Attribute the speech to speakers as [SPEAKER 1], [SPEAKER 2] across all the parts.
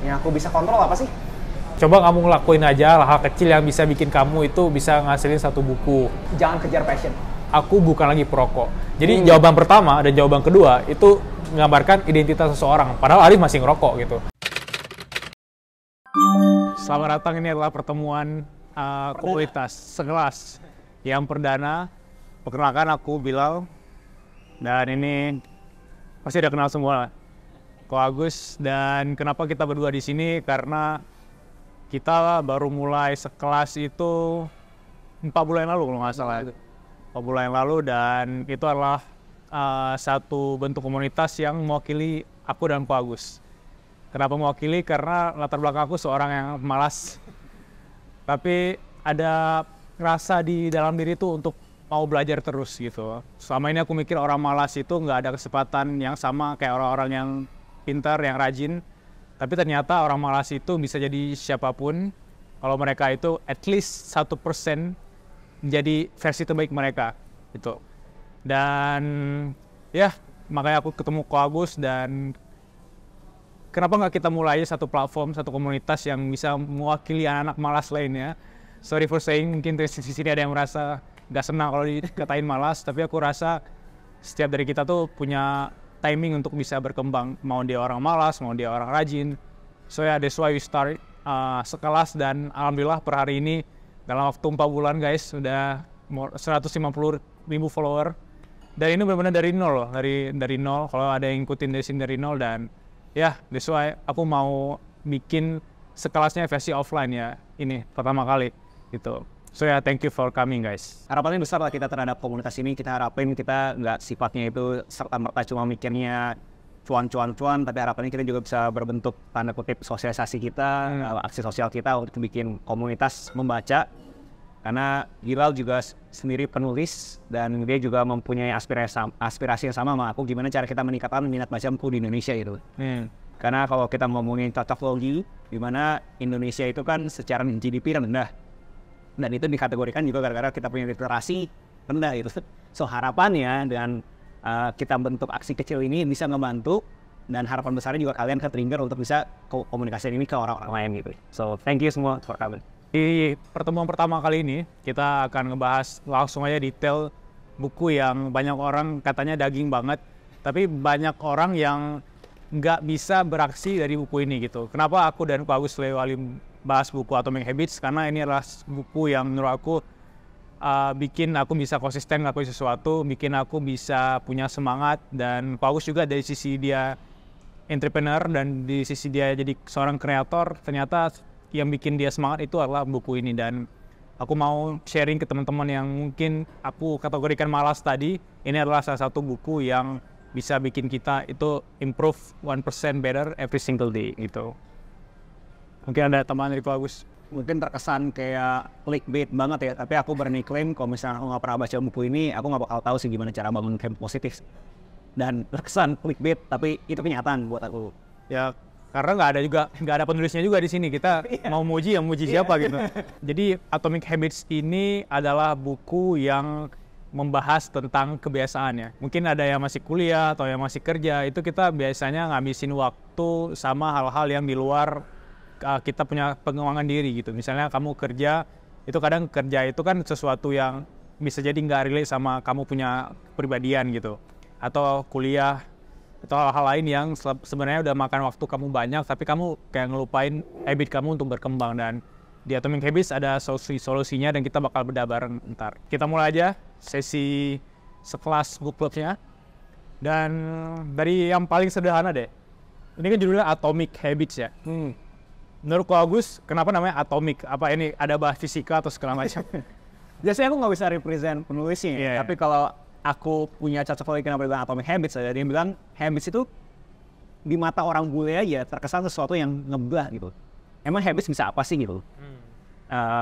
[SPEAKER 1] Yang aku bisa kontrol apa sih?
[SPEAKER 2] Coba kamu ngelakuin aja hal kecil yang bisa bikin kamu itu bisa ngasilin satu buku.
[SPEAKER 1] Jangan kejar passion.
[SPEAKER 2] Aku bukan lagi perokok. Jadi jawaban pertama dan jawaban kedua itu menggambarkan identitas seseorang. Padahal Arif masih ngerokok gitu. Selamat datang, ini adalah pertemuan komunitas sekelas. Yang perdana, perkenalkan aku Bilal. Dan ini pasti udah kenal semua. Ko Agus. Dan kenapa kita berdua di sini? Karena kita baru mulai sekelas itu 4 bulan yang lalu kalau nggak salah. 4 bulan yang lalu, dan itu adalah satu bentuk komunitas yang mewakili aku dan Ko Agus. Kenapa mewakili? Karena latar belakang aku seorang yang malas. Tapi ada rasa di dalam diri itu untuk mau belajar terus gitu. Selama ini aku mikir orang malas itu nggak ada kesempatan yang sama kayak orang-orang yang pintar, yang rajin. Tapi ternyata orang malas itu bisa jadi siapapun kalau mereka itu at least 1% menjadi versi terbaik mereka gitu. Dan ya, makanya aku ketemu Ko Agus, dan kenapa nggak kita mulai satu platform, satu komunitas yang bisa mewakili anak-anak malas lainnya. Sorry for saying, mungkin di sini ada yang merasa nggak senang kalau dikatain malas, tapi aku rasa setiap dari kita tuh punya timing untuk bisa berkembang, mau dia orang malas, mau dia orang rajin. So yeah, that's why we start sekelas, dan alhamdulillah per hari ini dalam waktu 4 bulan guys, sudah 150.000 follower. Dan ini benar-benar dari nol loh, dari nol, kalau ada yang ngikutin dari sini dari nol. Dan ya, that's why aku mau bikin sekelasnya versi offline ya, ini pertama kali gitu. So ya, thank you for coming guys.
[SPEAKER 1] Harapannya besar lah kita terhadap komunitas ini. Kita harapin kita nggak sifatnya itu serta-merta cuma mikirnya cuan, tapi harapannya kita juga bisa berbentuk tanda kutip sosialisasi kita, aksi sosial kita untuk bikin komunitas membaca. Karena Bilal juga sendiri penulis, dan dia juga mempunyai aspirasi yang sama sama aku, gimana cara kita meningkatkan minat baca buku di Indonesia gitu. Karena kalau kita ngomongin cocok logi, di mana Indonesia itu kan secara GDP rendah. Dan itu dikategorikan juga gara-gara kita punya literasi rendah gitu. So harapannya dengan kita bentuk aksi kecil ini bisa ngebantu, dan harapan besarnya juga kalian ke-trigger untuk bisa komunikasi ini ke orang-orang lain gitu. So thank you semua for coming.
[SPEAKER 2] Di pertemuan pertama kali ini kita akan ngebahas langsung aja detail buku yang banyak orang katanya daging banget, tapi banyak orang yang nggak bisa beraksi dari buku ini gitu. Kenapa aku dan Ko Agus Lewali bahas buku Atomic Habits? Karena ini adalah buku yang menurut aku bikin aku bisa konsisten ngelakuin sesuatu, bikin aku bisa punya semangat. Dan Ko Agus juga dari sisi dia entrepreneur dan di sisi dia jadi seorang kreator, ternyata yang bikin dia semangat itu adalah buku ini. Dan aku mau sharing ke teman-teman yang mungkin aku kategorikan malas tadi. Ini adalah salah satu buku yang bisa bikin kita itu improve 1% better every single day gitu. Mungkin ada tambahan dari Ko Agus?
[SPEAKER 1] Mungkin terkesan kayak clickbait banget ya, tapi aku berani klaim kalau misalnya aku nggak pernah baca buku ini, aku nggak bakal tahu sih gimana cara bangun campaign positif. Dan terkesan clickbait, tapi itu kenyataan buat aku.
[SPEAKER 2] Ya, karena nggak ada penulisnya juga di sini. Kita mau muji yang muji siapa gitu. Jadi Atomic Habits ini adalah buku yang membahas tentang kebiasaan ya. Mungkin ada yang masih kuliah atau yang masih kerja, itu kita biasanya ngabisin waktu sama hal-hal yang di luar kita punya pengembangan diri gitu. Misalnya kamu kerja, itu kadang kerja itu kan sesuatu yang bisa jadi nggak relate sama kamu punya kepribadian gitu. Atau kuliah, atau hal-hal lain yang sebenarnya udah makan waktu kamu banyak, tapi kamu kayak ngelupain habit kamu untuk berkembang. Dan di Atomic Habits ada solusinya, dan kita bakal bedah bareng ntar. Kita mulai aja sesi sekelas book clubnya. Dan dari yang paling sederhana deh, ini kan judulnya Atomic Habits ya. Menurut Ko Agus, kenapa namanya Atomic? Apa ini ada bahas fisika atau segala macam?
[SPEAKER 1] Biasanya aku nggak bisa represent penulisnya, tapi kalau aku punya cocok lagi kenapa bilang Atomic Habits, ada yang bilang habits itu di mata orang bule aja terkesan sesuatu yang ngeblah gitu. Emang habits bisa apa sih gitu?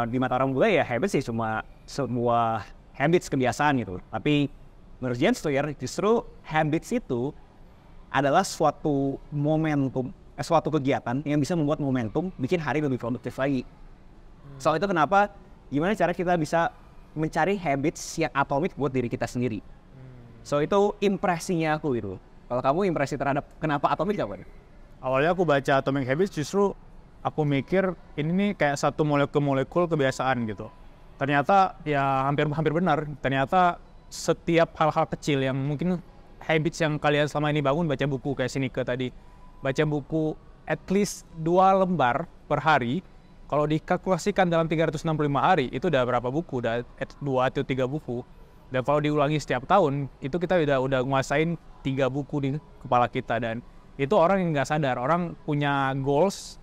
[SPEAKER 1] Di mata orang bule ya habits sih cuma sebuah habits, kebiasaan gitu. Tapi menurut James Clear, justru habits itu adalah suatu momentum, suatu kegiatan yang bisa membuat momentum bikin hari lebih produktif lagi. Soal itu kenapa, gimana cara kita bisa mencari habits yang atomik buat diri kita sendiri. So itu impresinya aku gitu. Kalau kamu impresi terhadap kenapa atomik apa?
[SPEAKER 2] Awalnya aku baca Atomic Habits justru aku mikir ini nih kayak satu molekul kebiasaan gitu. Ternyata ya hampir benar. Ternyata setiap hal-hal kecil yang mungkin habits yang kalian selama ini bangun, baca buku kayak Sinike tadi, baca buku at least 2 lembar per hari, kalau dikalkulasikan dalam 365 hari, itu udah berapa buku? Udah 2 atau 3 buku. Dan kalau diulangi setiap tahun, itu kita udah nguasain 3 buku di kepala kita. Dan itu orang yang nggak sadar, orang punya goals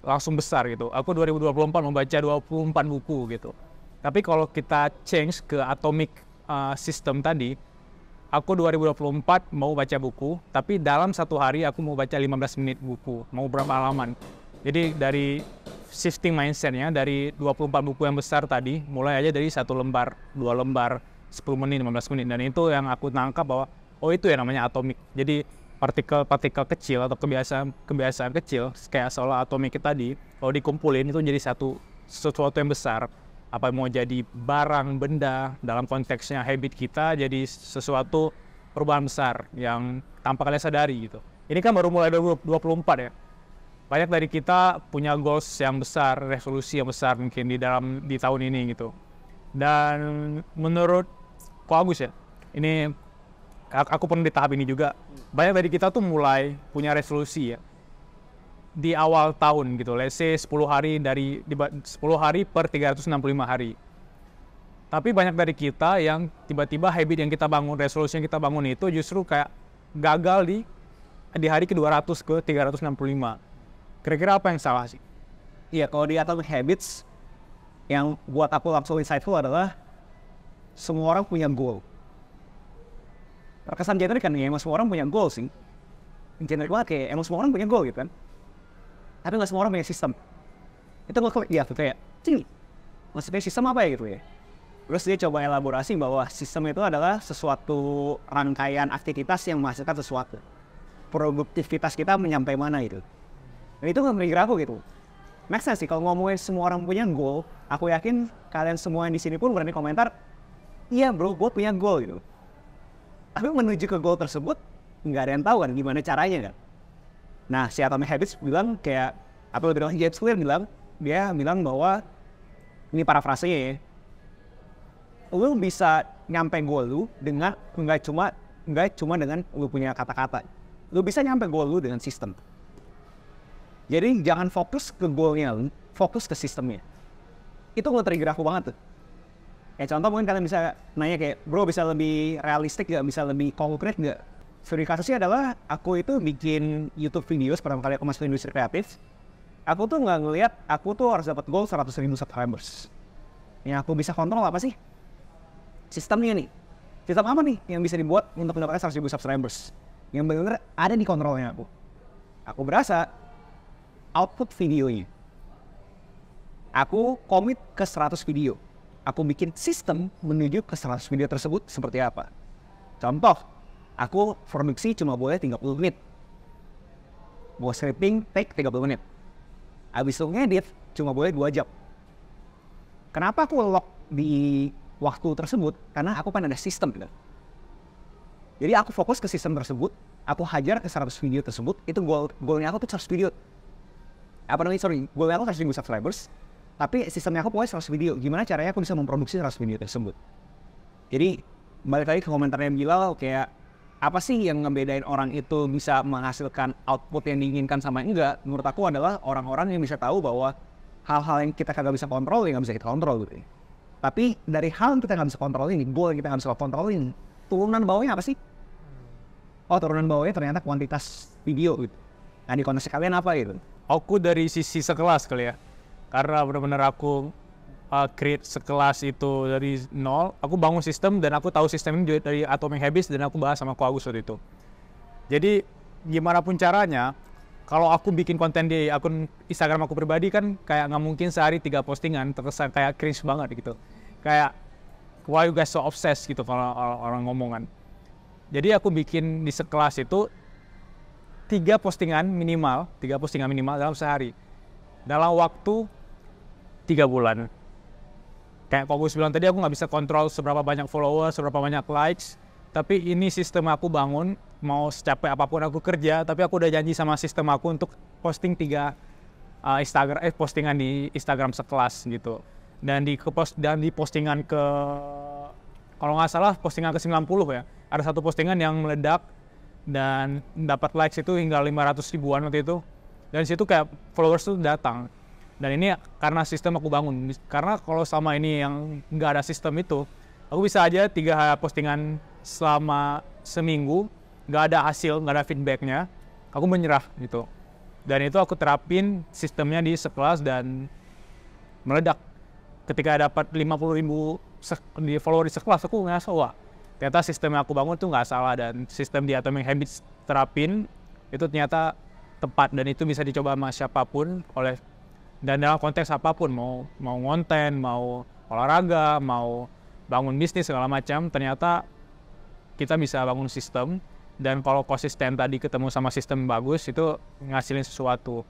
[SPEAKER 2] langsung besar gitu. Aku 2024 membaca 24 buku gitu. Tapi kalau kita change ke atomic system tadi, aku 2024 mau baca buku, tapi dalam 1 hari aku mau baca 15 menit buku, mau berapa halaman. Jadi dari shifting mindset-nya, dari 24 buku yang besar tadi, mulai aja dari 1 lembar, 2 lembar, 10 menit, 15 menit. Dan itu yang aku tangkap bahwa, oh itu ya namanya atomic. Jadi partikel-partikel kecil atau kebiasaan kecil, kayak soal atomik tadi, kalau dikumpulin itu jadi sesuatu yang besar. Apa mau jadi barang, benda, dalam konteksnya habit kita, jadi sesuatu perubahan besar yang tanpa kalian sadari gitu. Ini kan baru mulai 2024 ya. Banyak dari kita punya goals yang besar, resolusi yang besar mungkin di tahun ini gitu. Dan menurut Ko Agus ya, ini aku pernah di tahap ini juga. Banyak dari kita tuh mulai punya resolusi ya di awal tahun gitu. Let's say 10 hari per 365 hari. Tapi banyak dari kita yang tiba-tiba habit yang kita bangun, resolusi yang kita bangun itu justru kayak gagal di hari ke-200 ke 365. Kira-kira apa yang salah sih?
[SPEAKER 1] Iya, kalau di Atomic Habits, yang buat aku langsung insightful adalah semua orang punya goal. Terkesan generik kan, ya emang semua orang punya goal sih. Generik banget kayak emang semua orang punya goal gitu kan. Tapi nggak semua orang punya sistem. Itu gue lihat tuh kayak, maksudnya sistem apa ya gitu ya. Terus dia coba elaborasi bahwa sistem itu adalah sesuatu rangkaian aktivitas yang menghasilkan sesuatu. Produktivitas kita menyampai mana itu. Dan itu nge-trigger aku gitu. Make sense sih, kalau ngomongin semua orang punya goal, aku yakin kalian semua yang di sini pun berani komentar, iya bro, gue punya goal gitu. Tapi menuju ke goal tersebut, nggak ada yang tahu kan gimana caranya kan. Nah, si Atomic Habits bilang kayak, atau James Clear dia bilang bahwa, ini parafrasenya ya, lu bisa nyampe goal lu dengan nggak cuma dengan lu punya kata-kata. Lu bisa nyampe goal lu dengan sistem. Jadi jangan fokus ke goalnya, fokus ke sistemnya. Itu nge-trigger aku banget tuh. Kayak contoh mungkin kalian bisa nanya kayak, bro bisa lebih realistik gak, bisa lebih konkret gak? Studi kasusnya adalah aku itu bikin YouTube video pertama kali aku masuk ke industri kreatif. Aku tuh nggak ngelihat aku tuh harus dapat goal 100.000 subscribers. Yang aku bisa kontrol apa sih? Sistemnya nih. Sistem apa nih yang bisa dibuat untuk mendapatkan 100.000 subscribers? Yang benar-benar ada di kontrolnya aku. Aku berasa output videonya. Aku komit ke 100 video. Aku bikin sistem menuju ke 100 video tersebut seperti apa. Contoh, aku produksi cuma boleh 30 menit. Mau scripting, take 30 menit. Habis itu ngedit, cuma boleh 2 jam. Kenapa aku lock di waktu tersebut? Karena aku kan ada sistem. Gitu. Jadi aku fokus ke sistem tersebut, aku hajar ke 100 video tersebut, itu goalnya aku tuh 100 video. Goalnya aku 100.000 subscribers, tapi sistemnya aku pokoknya 100 video. Gimana caranya aku bisa memproduksi 100 video tersebut? Jadi, balik lagi ke komentarnya Bilal, kayak apa sih yang ngebedain orang itu bisa menghasilkan output yang diinginkan sama enggak? Menurut aku adalah orang-orang yang bisa tahu bahwa hal-hal yang kita kagak bisa kontrol, yang nggak bisa kita kontrol gitu. Tapi dari hal yang kita nggak bisa kontrol ini, goal yang kita nggak bisa kontrolin, turunan bawahnya apa sih? Oh, turunan bawahnya ternyata kuantitas video gitu. Nah, di konteks kalian apa gitu?
[SPEAKER 2] Aku dari sisi sekelas kali ya. Karena benar-benar aku create sekelas itu dari nol, aku bangun sistem dan aku tahu sistem ini dari Atomic Habits dan aku bahas sama Ko Agus waktu itu. Jadi gimana pun caranya, kalau aku bikin konten di akun Instagram aku pribadi kan kayak nggak mungkin sehari 3 postingan, terkesan kayak cringe banget gitu. Kayak why you guys so obsessed gitu kalau orang ngomongan. Jadi aku bikin di sekelas itu 3 postingan minimal dalam sehari. Dalam waktu 3 bulan. Kayak Ko Agus bilang tadi, aku nggak bisa kontrol seberapa banyak followers, seberapa banyak likes. Tapi ini sistem aku bangun mau secapek apapun aku kerja, tapi aku udah janji sama sistem aku untuk posting 3 postingan di Instagram sekelas gitu. Dan di postingan ke, kalau nggak salah postingan ke 90 ya, ada satu postingan yang meledak dan dapat likes itu hingga 500 ribuan waktu itu. Dan di situ kayak followers tuh datang. Dan ini karena sistem aku bangun. Karena kalau sama ini yang nggak ada sistem itu, aku bisa aja 3 postingan selama seminggu, nggak ada hasil, nggak ada feedbacknya, aku menyerah gitu. Dan itu aku terapin sistemnya di sekelas dan meledak. Ketika dapat 50 ribu di follower di sekelas, aku ngerasa wah, ternyata sistem yang aku bangun tuh nggak salah, dan sistem di Atomic Habits terapin itu ternyata tepat, dan itu bisa dicoba sama siapapun dan dalam konteks apapun, mau konten, mau olahraga, mau bangun bisnis segala macam, ternyata kita bisa bangun sistem. Dan kalau konsisten tadi ketemu sama sistem bagus, itu ngasilin sesuatu.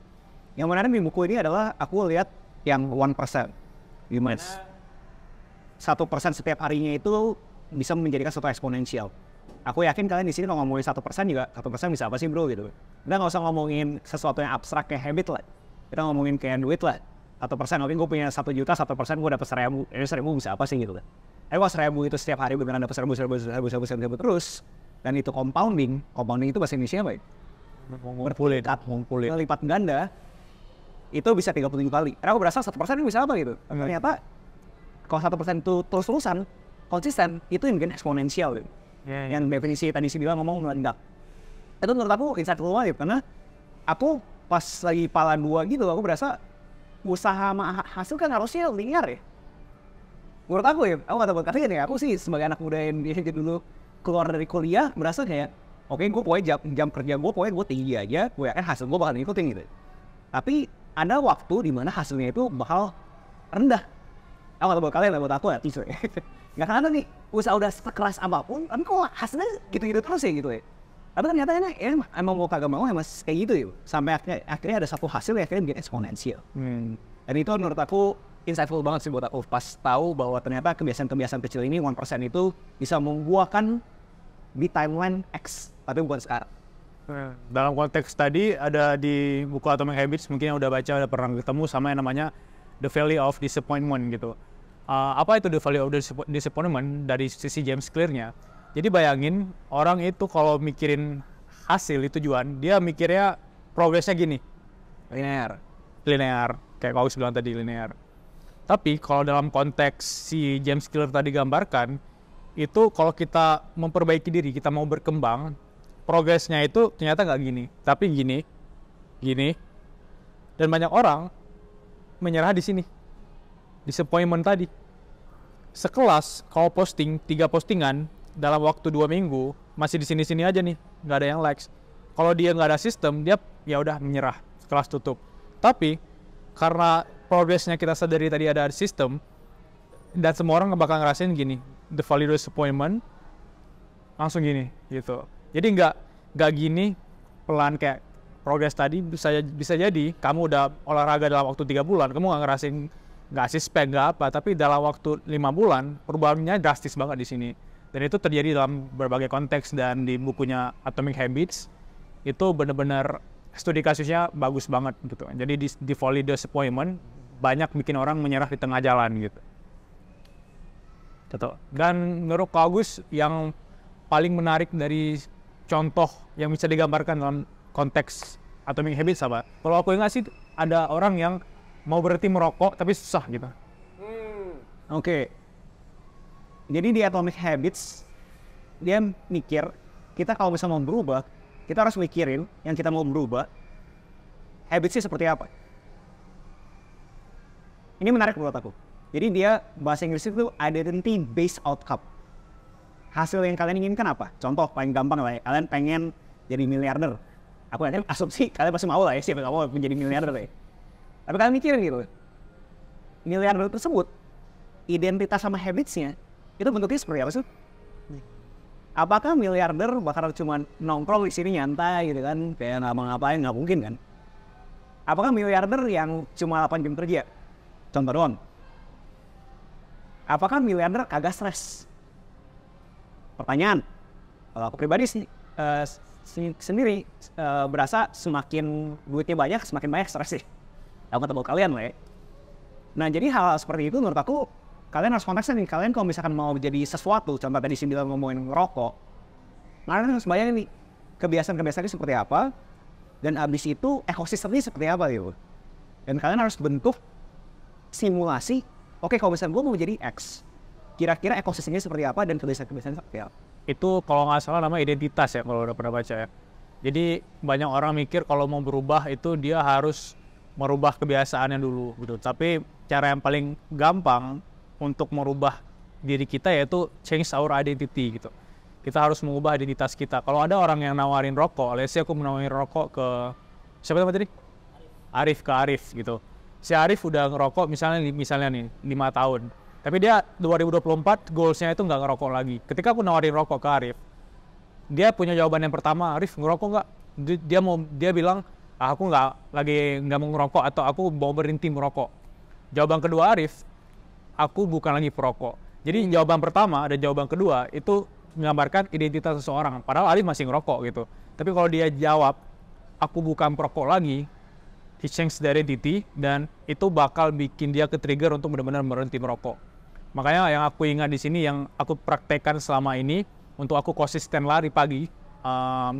[SPEAKER 1] Yang menarik di buku ini adalah aku lihat yang 1%. Gimana? 1% setiap harinya itu bisa menjadikan suatu eksponensial. Aku yakin kalian di sini kalau ngomongin 1% juga, 1% bisa apa sih bro gitu. Kita nggak usah ngomongin sesuatu yang abstrak kayak habit lah. Kita ngomongin kayak duit lah. 1%, mungkin gue punya 1 juta, 1% gue dapat 1.000. Ini 1.000 bisa apa sih gitu kan. Tapi kalau 1.000 itu setiap hari beneran dapat 1.000 terus, dan itu compounding itu bahasa Indonesia apa ya? Ngumpulin. Lipat ganda, itu bisa 37 kali. Karena aku berasa 1% itu bisa apa gitu. Ternyata kalau 1% itu terus-terusan, konsisten, itu yang bikin eksponensial gitu. Yang definisi tadi si bilang ngomong meledak. Itu menurut aku insightful banget, karena aku pas lagi pala 2 gitu, aku berasa usaha sama hasil kan harusnya linear ya. Menurut aku ya, aku gak tahu buat kalian ya, aku sih sebagai anak muda yang dulu keluar dari kuliah merasa kayak oke, gue pokoknya jam kerja gue tinggi aja, gue yakin hasil gue bakal ngikutin gitu. Tapi ada waktu di mana hasilnya itu bakal rendah. Aku gak tahu buat kalian lah, buat aku ya tisu ya. Gak karena nih usaha udah sekeras apapun, tapi kok hasilnya gitu-gitu terus ya gitu ya. Tapi ternyata emang mau kagak mau emang kayak gitu ya. Sampai akhirnya ada satu hasil yang akhirnya bikin eksponensial. Dan itu menurut aku insightful banget sih buat aku, pas tahu bahwa ternyata kebiasaan-kebiasaan kecil ini 1% itu bisa membuahkan di timeline X, tapi bukan sekarang.
[SPEAKER 2] Dalam konteks tadi ada di buku Atomic Habits, mungkin yang udah baca, udah pernah ketemu sama yang namanya The Valley of Disappointment gitu. Apa itu The Valley of Disappointment dari sisi James Clear-nya? Jadi bayangin orang itu kalau mikirin hasil, tujuan, dia mikirnya progresnya gini, linear, kayak Kau bilang tadi, linear. Tapi kalau dalam konteks si James Clear tadi gambarkan, itu kalau kita memperbaiki diri, kita mau berkembang, progresnya itu ternyata nggak gini, tapi gini, dan banyak orang menyerah di sini, disappointment tadi. Sekelas kalau posting 3 postingan dalam waktu 2 minggu, masih di sini-sini aja nih, nggak ada yang likes. Kalau dia nggak ada sistem, dia ya udah menyerah, sekelas tutup. Tapi karena progresnya kita sadari tadi ada sistem, dan semua orang bakal ngerasain gini, the value disappointment, langsung gini gitu. Jadi nggak gini pelan kayak progres tadi. Bisa jadi kamu udah olahraga dalam waktu 3 bulan, kamu nggak ngerasain, nggak spek nggak apa, tapi dalam waktu 5 bulan perubahannya drastis banget di sini. Dan itu terjadi dalam berbagai konteks, dan di bukunya Atomic Habits itu benar-benar studi kasusnya bagus banget gitu. Jadi di value disappointment banyak bikin orang menyerah di tengah jalan gitu. Dan menurut Kak Agus, yang paling menarik dari contoh yang bisa digambarkan dalam konteks Atomic Habits apa? Kalau aku ingat sih, ada orang yang mau berhenti merokok tapi susah gitu.
[SPEAKER 1] Oke. Jadi di Atomic Habits, dia mikir, kita kalau misalnya mau berubah, kita harus mikirin yang kita mau berubah, habitsnya seperti apa. Ini menarik menurut aku. Jadi dia, bahasa Inggris itu identity based outcome. Hasil yang kalian inginkan apa? Contoh paling gampang lah ya, kalian pengen jadi miliarder. Aku yakin asumsi kalian pasti mau lah ya, siapa nggak mau menjadi miliarder ya. Tapi kalian mikirin gitu, miliarder tersebut, identitas sama habitsnya, itu bentuknya seperti apa sih? Apakah miliarder bakal cuma nongkrong di sini nyantai gitu kan, kayak nggak ngapain, nggak mungkin kan? Apakah miliarder yang cuma 8 jam kerja? Contoh doang. Apakah miliarder kagak stres? Pertanyaan, kalau aku pribadi sih, sendiri berasa semakin duitnya banyak, semakin banyak stres sih. Aku ketemu kalian lah ya. Nah jadi hal seperti itu menurut aku kalian harus konteksnya nih. Kalian kalau misalkan mau jadi sesuatu, contoh tadi sih bilang ngomongin ngerokok, kalian harus bayangin nih kebiasaan-kebiasaannya seperti apa, dan abis itu ekosistemnya seperti apa gitu. Dan kalian harus bentuk simulasi, oke kalau misalnya gue mau jadi X, kira-kira ekosistemnya seperti apa dan kebiasaan-kebiasaannya seperti apa.
[SPEAKER 2] Itu kalau nggak salah nama identitas ya, kalau udah pernah baca ya. Jadi banyak orang mikir kalau mau berubah itu dia harus merubah kebiasaannya dulu gitu. Tapi cara yang paling gampang untuk merubah diri kita yaitu change our identity gitu. Kita harus mengubah identitas kita. Kalau ada orang yang nawarin rokok, let's say aku menawarin rokok ke siapa tadi? Arif gitu. Si Arif udah ngerokok misalnya nih 5 tahun. Tapi dia 2024 goalsnya itu nggak ngerokok lagi. Ketika aku nawarin rokok ke Arif, dia punya jawaban yang pertama, Arif ngerokok nggak? Dia bilang, aku nggak mau ngerokok atau aku mau berhenti merokok. Jawaban kedua Arif, aku bukan lagi perokok. Jadi jawaban pertama dan jawaban kedua itu menggambarkan identitas seseorang. Padahal Arif masih ngerokok gitu. Tapi kalau dia jawab, aku bukan perokok lagi, he change the identity, dan itu bakal bikin dia ke-trigger untuk benar-benar berhenti merokok. Makanya yang aku ingat di sini, yang aku praktekkan selama ini, untuk aku konsisten lari pagi,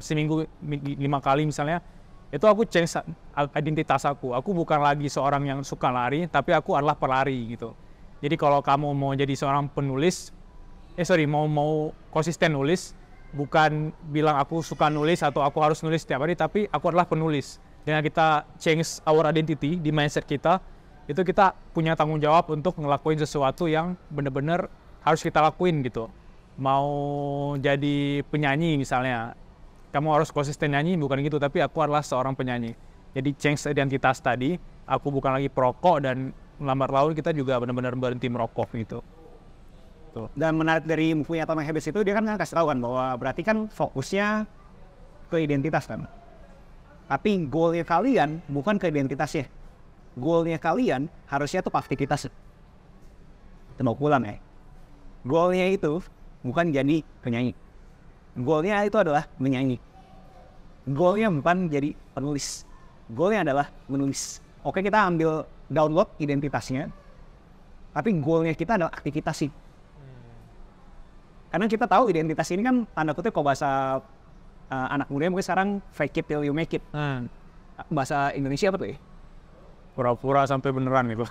[SPEAKER 2] seminggu 5 kali misalnya, itu aku change identitas aku. Aku bukan lagi seorang yang suka lari, tapi aku adalah pelari gitu. Jadi kalau kamu mau jadi seorang penulis, mau konsisten nulis, bukan bilang aku suka nulis atau aku harus nulis setiap hari, tapi aku adalah penulis. Dengan kita change our identity di mindset kita, itu kita punya tanggung jawab untuk ngelakuin sesuatu yang benar-benar harus kita lakuin gitu. Mau jadi penyanyi misalnya, kamu harus konsisten nyanyi, bukan gitu, tapi aku adalah seorang penyanyi. Jadi change identitas tadi, aku bukan lagi perokok, dan lambat laun kita juga benar-benar berhenti merokok gitu.
[SPEAKER 1] Tuh. Dan menarik dari bukunya Atomic Habits itu, dia kan kasih tahu kan bahwa berarti kan fokusnya ke identitas kan. Tapi goalnya kalian bukan ke identitasnya. Goalnya kalian harusnya tuh aktivitas. Itu mau pulang ya. Goalnya itu bukan jadi penyanyi. Goalnya itu adalah menyanyi. Goalnya bukan jadi penulis. Goalnya adalah menulis. Oke, kita ambil download identitasnya. Tapi goalnya kita adalah aktivitas sih. Karena kita tahu identitas ini kan tanda kutip kalau bahasa anak muda mungkin sekarang fake it till you make it. Bahasa Indonesia apa tuh ya?
[SPEAKER 2] Pura-pura sampai beneran gitu.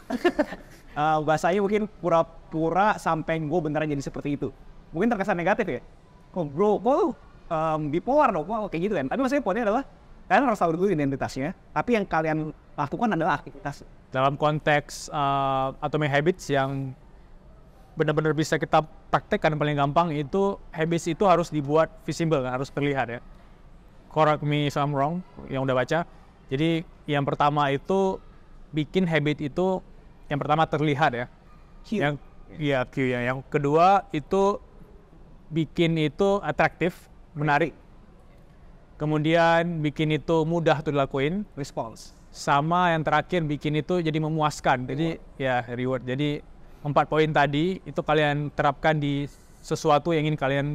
[SPEAKER 1] Bahasanya mungkin pura-pura sampai gue beneran jadi seperti itu. Mungkin terkesan negatif ya. Kok bro, bipolar dong, kayak gitu kan. Tapi maksudnya poinnya adalah kalian harus tahu dulu identitasnya. Tapi yang kalian lakukan adalah aktivitas.
[SPEAKER 2] Dalam konteks Atomic Habits yang benar-benar bisa kita praktekkan paling gampang itu, habits itu harus dibuat visible, harus terlihat ya. Correct me if I'm wrong, yang udah baca. Jadi yang pertama itu bikin habit itu yang pertama terlihat ya. Q ya. Yang kedua itu bikin itu atraktif, menarik. Kemudian bikin itu mudah untuk dilakuin,
[SPEAKER 1] Response.
[SPEAKER 2] Sama yang terakhir bikin itu jadi memuaskan. Jadi ya reward. Jadi 4 poin tadi itu kalian terapkan di sesuatu yang ingin kalian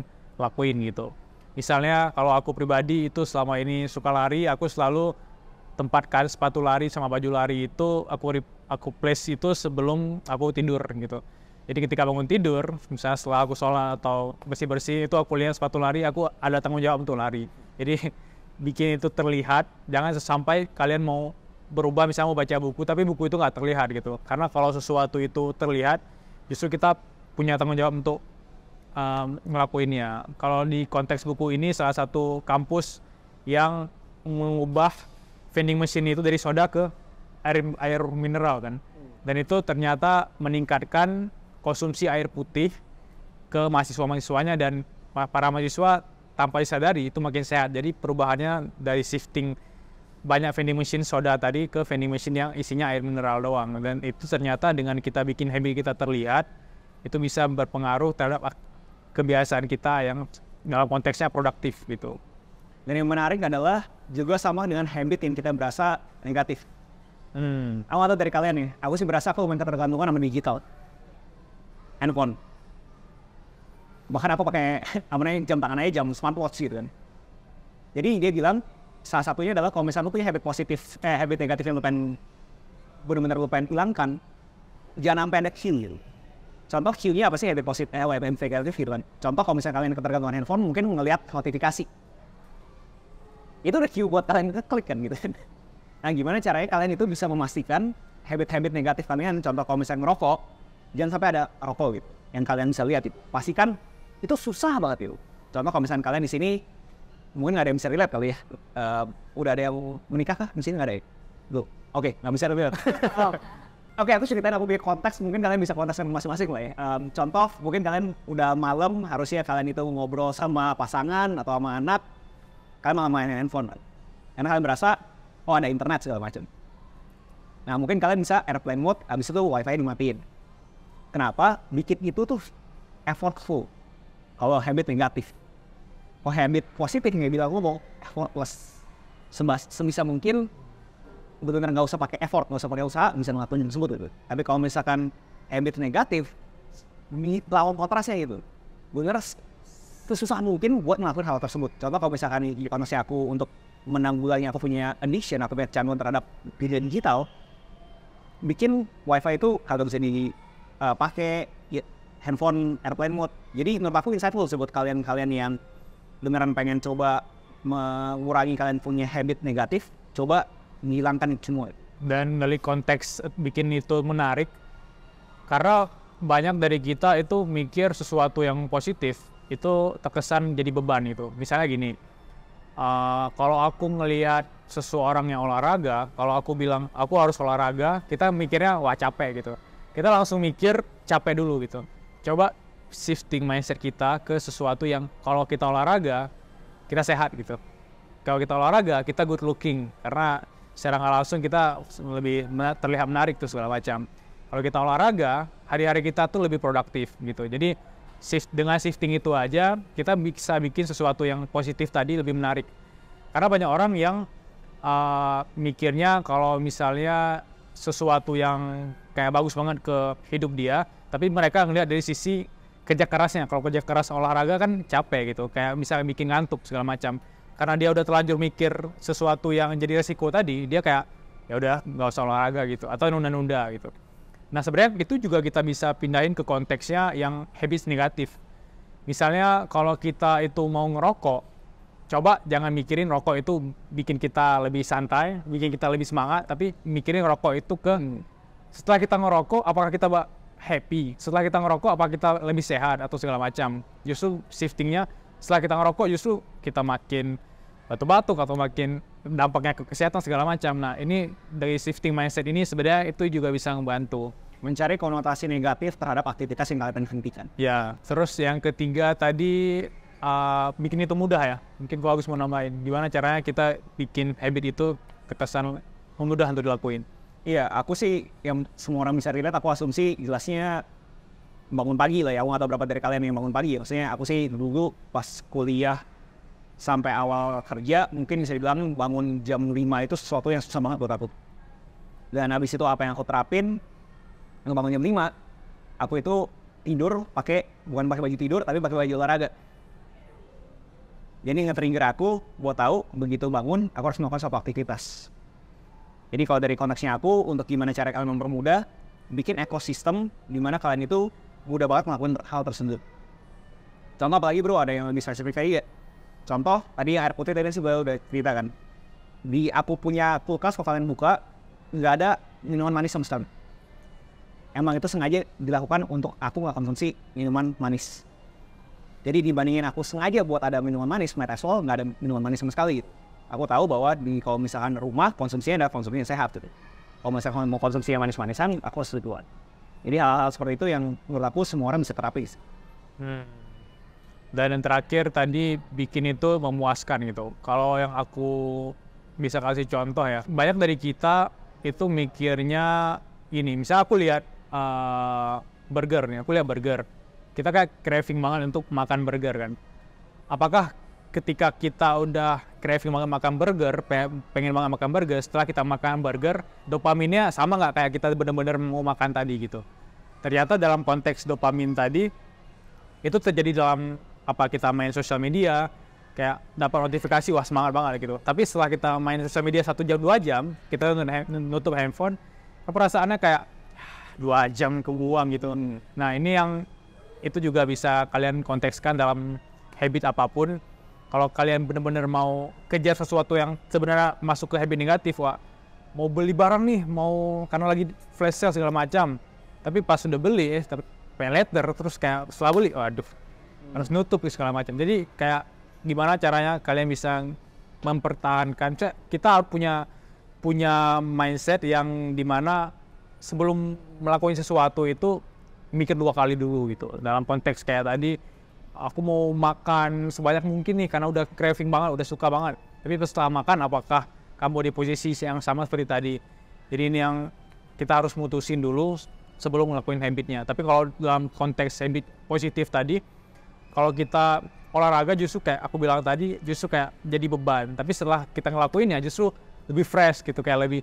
[SPEAKER 2] lakuin gitu. Misalnya kalau aku pribadi itu selama ini suka lari, aku selalu tempatkan sepatu lari sama baju lari itu aku place itu sebelum aku tidur gitu. Jadi ketika bangun tidur, misalnya setelah aku sholat atau bersih-bersih, itu aku lihat sepatu lari, aku ada tanggung jawab untuk lari. Jadi bikin itu terlihat, jangan sampai kalian mau berubah misalnya mau baca buku, tapi buku itu nggak terlihat gitu. Karena kalau sesuatu itu terlihat, justru kita punya tanggung jawab untuk ngelakuinnya. Kalau di konteks buku ini, salah satu kampus yang mengubah vending machine itu dari soda ke air mineral kan. Dan itu ternyata meningkatkan konsumsi air putih ke mahasiswa-mahasiswanya, dan para mahasiswa tanpa disadari itu makin sehat. Jadi perubahannya dari shifting banyak vending machine soda tadi ke vending machine yang isinya air mineral doang. Dan itu ternyata dengan kita bikin habit kita terlihat, itu bisa berpengaruh terhadap kebiasaan kita yang dalam konteksnya produktif gitu.
[SPEAKER 1] Dan yang menarik adalah juga sama dengan habit yang kita berasa negatif. Aku nggak tahu dari kalian nih, aku sih berasa aku makin ketergantungan sama digital. Handphone. Bahkan aku pakai jam tangan aja, jam smartwatch gitu kan. Jadi dia bilang salah satunya adalah kalau misalnya lu punya habit negatif yang lu pengen benar-benar lu pengen hilangkan, jangan sampai ada cue. Contoh cue-nya apa sih habit negatif gitu kan. Contoh kalau misalnya kalian ketergantungan handphone, mungkin ngelihat notifikasi. Itu udah cue buat kalian klik kan gitu. Nah gimana caranya kalian itu bisa memastikan habit-habit negatif kalian, contoh kalau misalnya ngerokok, jangan sampai ada rokok gitu. Yang kalian bisa lihat itu, pastikan itu susah banget itu. Contoh kalau misalnya kalian di sini, mungkin nggak ada yang bisa relate kali ya. Udah ada yang menikah kah? Di sini nggak ada ya? Loh, oke, nggak bisa relate. Oke, aku ceritain aku punya konteks, mungkin kalian bisa konteks masing-masing lah ya. Contoh, mungkin kalian udah malam, harusnya kalian itu ngobrol sama pasangan atau sama anak, kalian malah main handphone. Karena kalian berasa, oh ada internet segala macam. Nah, mungkin kalian bisa airplane mode, habis itu wifi dimatiin. Kenapa? Bikin itu tuh effortful. Kalau habit negatif. Kalau habit positif, nggak bilang ngomong, effortless. Sebisa mungkin, benar-benar nggak usah pakai effort, nggak usah pakai usaha, bisa ngelakuin tersebut gitu. Tapi kalau misalkan habit negatif, lawan kontrasnya gitu. Bener sesusah mungkin buat ngelakuin hal tersebut. Contoh kalau misalkan di kondisi aku untuk menanggulangi aku punya addiction atau punya canduan terhadap media digital, bikin wifi itu kagak bisa dipakai, handphone airplane mode. Jadi menurut aku insightful buat kalian yang beneran pengen coba mengurangi kalian punya habit negatif, coba menghilangkan itu semua.
[SPEAKER 2] Dan dari konteks bikin itu menarik, karena banyak dari kita itu mikir sesuatu yang positif, itu terkesan jadi beban itu. Misalnya gini, kalau aku ngelihat seseorang yang olahraga, kalau aku bilang aku harus olahraga, kita mikirnya wah capek gitu. Kita langsung mikir capek dulu gitu. Coba shifting mindset kita ke sesuatu yang kalau kita olahraga, kita sehat gitu. Kalau kita olahraga, kita good looking, karena secara nggak langsung kita lebih terlihat menarik tuh segala macam. Kalau kita olahraga, hari-hari kita tuh lebih produktif gitu. Jadi dengan shifting itu aja, kita bisa bikin sesuatu yang positif tadi lebih menarik. Karena banyak orang yang mikirnya kalau misalnya sesuatu yang kayak bagus banget ke hidup dia, tapi mereka ngelihat dari sisi kerja kerasnya. Kalau kerja keras olahraga kan capek gitu, kayak misalnya bikin ngantuk segala macam. Karena dia udah terlanjur mikir sesuatu yang jadi resiko tadi, dia kayak ya udah nggak usah olahraga gitu, atau nunda-nunda gitu. Nah sebenarnya itu juga kita bisa pindahin ke konteksnya yang habits negatif. Misalnya kalau kita itu mau ngerokok, coba jangan mikirin rokok itu bikin kita lebih santai, bikin kita lebih semangat, tapi mikirin rokok itu ke setelah kita ngerokok apakah kita happy, setelah kita ngerokok apakah kita lebih sehat atau segala macam. Justru shiftingnya setelah kita ngerokok justru kita makin batuk-batuk atau makin dampaknya ke kesehatan segala macam. Nah ini dari shifting mindset ini sebenarnya itu juga bisa membantu
[SPEAKER 1] mencari konotasi negatif terhadap aktivitas yang kalian hentikan.
[SPEAKER 2] Ya, terus yang ketiga tadi bikin itu mudah ya. Mungkin gua Agus mau nambahin gimana caranya kita bikin habit itu ketesan mudah untuk dilakuin.
[SPEAKER 1] Iya, aku sih yang semua orang bisa relate, aku asumsi jelasnya bangun pagi lah ya. Aku nggak tahu berapa dari kalian yang bangun pagi. Maksudnya aku sih dulu pas kuliah sampai awal kerja, mungkin bisa dibilang bangun jam 5 itu sesuatu yang susah banget buat aku. Dan habis itu apa yang aku terapin, aku bangun jam 5, aku itu tidur bukan pakai baju tidur, tapi pakai baju olahraga. Jadi nge-trigger aku buat tahu begitu bangun, aku harus melakukan suatu aktivitas. Jadi kalau dari konteksnya aku, untuk gimana cara kalian mempermudah, bikin ekosistem di mana kalian itu mudah banget melakukan hal tersebut. Contoh apalagi bro, ada yang lebih spesifik kayak contoh, tadi air putih tadi sih udah cerita kan. Di aku punya kulkas, kalau kalian buka, nggak ada minuman manis sama sekali. Emang itu sengaja dilakukan untuk aku nggak konsumsi minuman manis. Jadi dibandingin aku sengaja buat ada minuman manis, might as well nggak ada minuman manis sama sekali gitu. Aku tahu bahwa kalau misalkan rumah, konsumsinya ada konsumsi yang sehat gitu. Kalau misalkan mau konsumsi yang manis-manisan, aku harus setuju. Jadi hal-hal seperti itu yang menurut aku semua orang bisa terapi.
[SPEAKER 2] Dan yang terakhir tadi bikin itu memuaskan gitu. Kalau yang aku bisa kasih contoh ya, banyak dari kita itu mikirnya ini. Misalnya aku lihat burger nih, aku lihat burger. Kita kayak craving banget untuk makan burger kan. Apakah ketika kita udah craving banget makan burger, pengen banget makan burger, setelah kita makan burger, dopaminnya sama nggak kayak kita benar-benar mau makan tadi gitu? Ternyata dalam konteks dopamin tadi, itu terjadi dalam apa kita main sosial media, kayak dapat notifikasi, wah semangat banget gitu. Tapi setelah kita main sosial media 1 jam 2 jam, kita nutup handphone, perasaannya kayak 2 jam kebuang gitu. Nah ini yang itu juga bisa kalian kontekskan dalam habit apapun. Kalau kalian benar-benar mau kejar sesuatu yang sebenarnya masuk ke habit negatif, wah mau beli barang nih, mau karena lagi flash sale segala macam. Tapi pas udah beli, tapi pay later, terus kayak setelah beli, waduh harus nutup segala macam. Jadi kayak gimana caranya kalian bisa mempertahankan, kita harus punya mindset yang dimana sebelum melakukan sesuatu itu mikir 2 kali dulu gitu. Dalam konteks kayak tadi, aku mau makan sebanyak mungkin nih karena udah craving banget, udah suka banget. Tapi setelah makan, apakah kamu di posisi yang sama seperti tadi? Jadi ini yang kita harus mutusin dulu sebelum ngelakuin habitnya. Tapi kalau dalam konteks habit positif tadi, kalau kita olahraga justru kayak aku bilang tadi, justru kayak jadi beban. Tapi setelah kita ngelakuinnya justru lebih fresh gitu, kayak lebih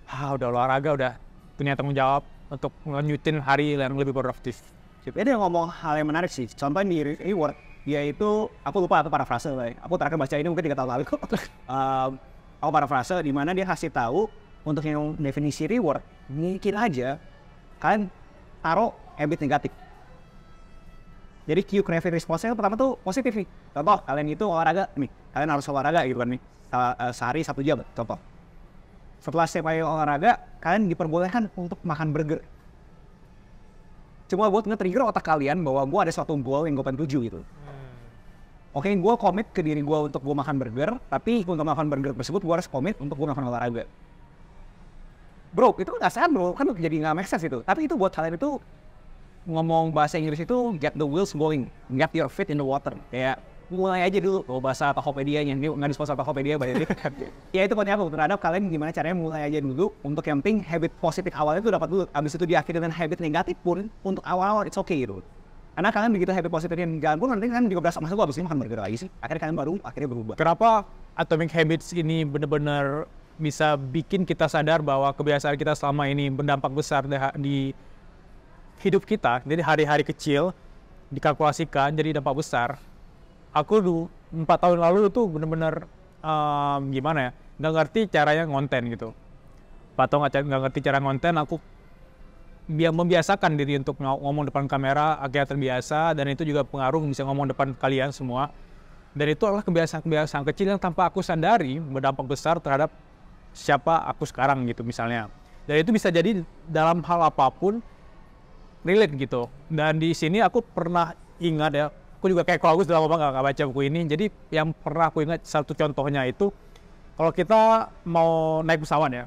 [SPEAKER 2] udah olahraga, udah punya tanggung jawab untuk ngelanjutin hari yang lebih produktif.
[SPEAKER 1] Jadi dia ngomong hal yang menarik sih. Contohnya di reward, dia itu aku lupa atau parafrase lah. Aku terakhir baca ini mungkin 3 tahun lalu kok. Aku parafrase di mana dia kasih tahu untuk yang definisi reward, mungkin aja kalian taruh habit negatif. Jadi cue craving response-nya pertama tuh positif nih. Contoh, kalian itu olahraga nih. Kalian harus olahraga gitu kan nih. Sehari 1 jam, contoh. Setelah selesai olahraga, kalian diperbolehkan untuk makan burger. Cuma buat nge-trigger otak kalian bahwa gue ada suatu goal yang gue pengen tuju gitu. Oke, gue komit ke diri gue untuk gue makan burger. Tapi untuk makan burger tersebut, gue harus komit untuk gue makan olahraga. Bro, itu nggak sehat bro. Kan jadi nggak make sense itu. Tapi itu buat kalian itu, ngomong bahasa Inggris itu get the wheels going, get your feet in the water. Kayak mulai aja dulu. Kalau bahasa Tokopedia-nya, ini nggak disponsor Tokopedia, ya itu poinnya aku terhadap kalian gimana caranya mulai aja dulu. Untuk yang penting habit positif awalnya itu dapat dulu. Abis itu diakhiri dengan habit negatif pun untuk awal-awal it's okay gitu. Karena kalian begitu habit positifnya nggak pun nanti kan juga berasa masa gue abis ini makan burger lagi sih. Akhirnya kalian akhirnya berubah.
[SPEAKER 2] Kenapa Atomic Habits ini benar-benar bisa bikin kita sadar bahwa kebiasaan kita selama ini berdampak besar di hidup kita, jadi hari-hari kecil dikalkulasikan jadi dampak besar. Aku 4 tahun lalu tuh bener-bener gimana ya, nggak ngerti caranya ngonten gitu. Atau nggak ngerti cara ngonten, aku membiasakan diri untuk ngomong depan kamera agar terbiasa, dan itu juga pengaruh bisa ngomong depan kalian semua. Dan itu adalah kebiasaan-kebiasaan kecil yang tanpa aku sadari berdampak besar terhadap siapa aku sekarang gitu misalnya. Dan itu bisa jadi dalam hal apapun, relate gitu. Dan di sini aku pernah ingat ya, aku juga kayak kalau aku sudah lama banget nggak baca buku ini. Jadi yang pernah aku ingat satu contohnya itu, kalau kita mau naik pesawat ya,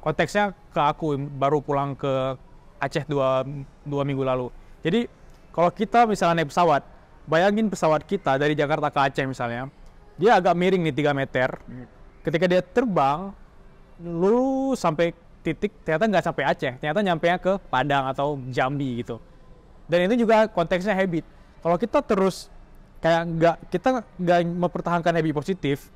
[SPEAKER 2] konteksnya ke aku baru pulang ke Aceh 2 minggu lalu. Jadi kalau kita misalnya naik pesawat, bayangin pesawat kita dari Jakarta ke Aceh misalnya, dia agak miring nih 3 meter. Ketika dia terbang, lurus sampai titik, ternyata nggak sampai Aceh, ternyata nyampenya ke Padang atau Jambi gitu. Dan itu juga konteksnya habit. Kalau kita terus kayak kita nggak mempertahankan habit positif,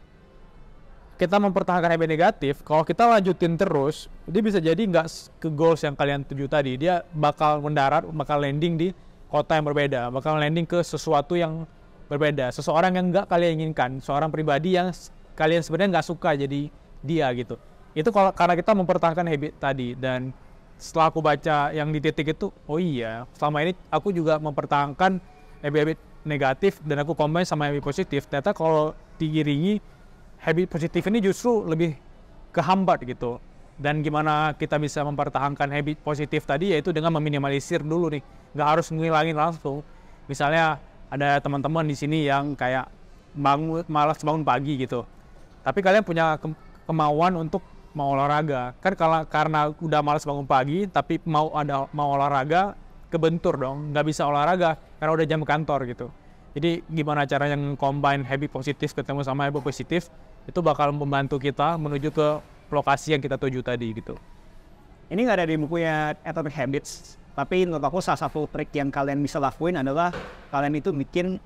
[SPEAKER 2] kita mempertahankan habit negatif, kalau kita lanjutin terus, dia bisa jadi nggak ke goals yang kalian tuju tadi. Dia bakal mendarat, bakal landing di kota yang berbeda, bakal landing ke sesuatu yang berbeda, seseorang yang nggak kalian inginkan, seorang pribadi yang kalian sebenarnya nggak suka jadi dia gitu. Itu karena kita mempertahankan habit tadi. Dan setelah aku baca yang di titik itu, oh iya, selama ini aku juga mempertahankan habit negatif dan aku combine sama habit positif. Ternyata kalau diiringi, habit positif ini justru lebih kehambat gitu. Dan gimana kita bisa mempertahankan habit positif tadi, yaitu dengan meminimalisir dulu nih, nggak harus ngilangin langsung. Misalnya ada teman-teman di sini yang kayak malas bangun pagi gitu, tapi kalian punya kemauan untuk mau olahraga, kan karena udah malas bangun pagi tapi mau olahraga, kebentur dong, nggak bisa olahraga karena udah jam kantor gitu. Jadi gimana caranya combine habit positif ketemu sama habit positif, itu bakal membantu kita menuju ke lokasi yang kita tuju tadi gitu.
[SPEAKER 1] Ini nggak ada di bukunya Atomic Habits, tapi menurut aku salah satu trik yang kalian bisa lakuin adalah kalian itu bikin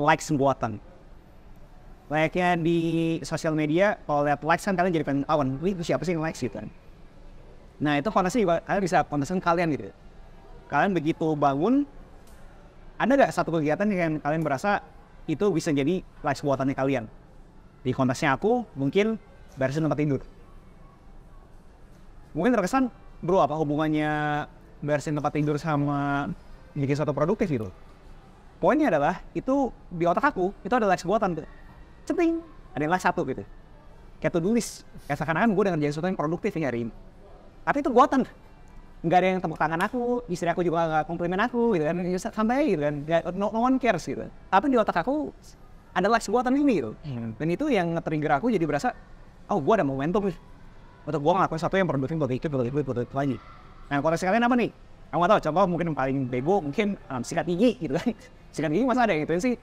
[SPEAKER 1] likes buatan. Layaknya di sosial media, kalau lihat likes kan kalian jadi pengen awan, itu siapa sih yang likes gitu kan. Nah itu kontesnya juga kalian bisa konteskan kalian gitu. Kalian begitu bangun, ada nggak satu kegiatan yang kalian berasa itu bisa jadi life buatannya kalian. Di konteksnya aku mungkin beresin tempat tidur. Mungkin terkesan, bro apa hubungannya beresin tempat tidur sama bikin suatu produktif gitu. Poinnya adalah itu di otak aku itu ada life buatan tuh. Ceting, ada yang life satu gitu. Kayak to-do list. Kayak seakan-akan gue udah ngerjain sesuatu yang produktif hari ini. Tapi itu buatan. Nggak ada yang tepuk tangan aku, istri aku juga nggak komplimen aku gitu kan, santai gitu kan, no one cares gitu. Tapi di otak aku ada life buatan ini gitu. Dan itu yang nge-trigger aku jadi berasa, oh gue ada momentum nih untuk gue ngelakuin sesuatu yang produktif buat itu lagi. Nah kalau sekalian apa nih? Aku nggak tahu, contoh mungkin yang paling bego mungkin sikat gigi gitu kan. Sikat gigi masa ada yang itu sih?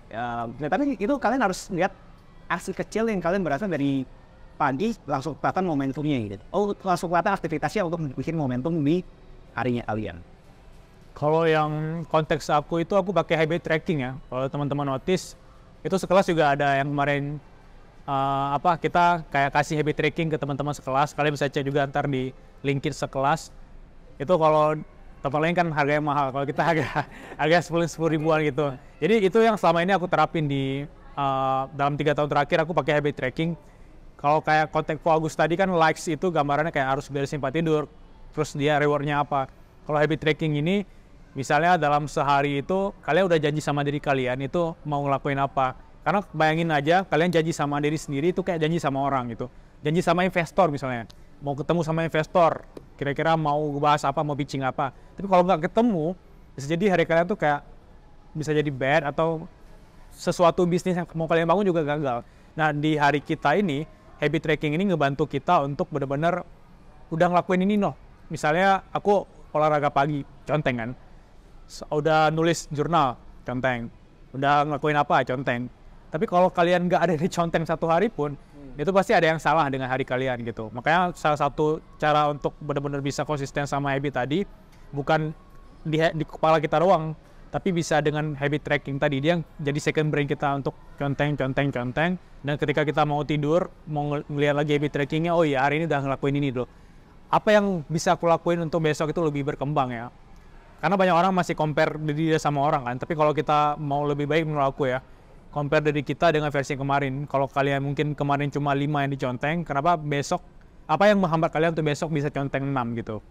[SPEAKER 1] Tapi itu kalian harus lihat aksi kecil yang kalian berasa dari pagi langsung kelihatan momentumnya gitu. Oh langsung kelihatan aktivitasnya untuk bikin momentum di harinya kalian.
[SPEAKER 2] Kalau yang konteks aku itu aku pakai habit tracking ya. Kalau teman-teman notice itu sekelas juga ada yang kemarin kita kayak kasih habit tracking ke teman-teman sekelas. Kalian bisa cek juga ntar di LinkedIn sekelas. Itu kalau tempat lain kan harganya mahal. Kalau kita harga 10 ribuan gitu. Jadi itu yang selama ini aku terapin di dalam 3 tahun terakhir aku pakai habit tracking. Kalau kayak konteks Agus tadi kan likes itu gambarannya kayak harus beresin tempat tidur. Terus dia rewardnya apa? Kalau habit tracking ini, misalnya dalam sehari itu kalian udah janji sama diri kalian itu mau ngelakuin apa? Karena bayangin aja kalian janji sama diri sendiri itu kayak janji sama orang gitu. Janji sama investor misalnya, mau ketemu sama investor, kira-kira mau bahas apa, mau pitching apa. Tapi kalau nggak ketemu, bisa jadi hari kalian tuh kayak bisa jadi bad atau sesuatu bisnis yang mau kalian bangun juga gagal. Nah di hari kita ini, habit tracking ini ngebantu kita untuk benar-benar udah ngelakuin ini Misalnya aku olahraga pagi, conteng kan. Udah nulis jurnal, conteng. Udah ngelakuin apa, conteng. Tapi kalau kalian nggak ada di conteng satu hari pun, itu pasti ada yang salah dengan hari kalian gitu. Makanya salah satu cara untuk benar-benar bisa konsisten sama habit tadi, bukan di kepala kita doang, tapi bisa dengan habit tracking tadi. Dia jadi second brain kita untuk conteng. Dan ketika kita mau tidur, mau ngeliat lagi habit trackingnya, oh iya hari ini udah ngelakuin ini loh. Apa yang bisa aku lakuin untuk besok itu lebih berkembang ya. Karena banyak orang masih compare diri dia sama orang kan. Tapi kalau kita mau lebih baik menurut aku ya, compare diri kita dengan versi kemarin. Kalau kalian mungkin kemarin cuma 5 yang diconteng, kenapa besok, apa yang menghambat kalian untuk besok bisa conteng 6 gitu.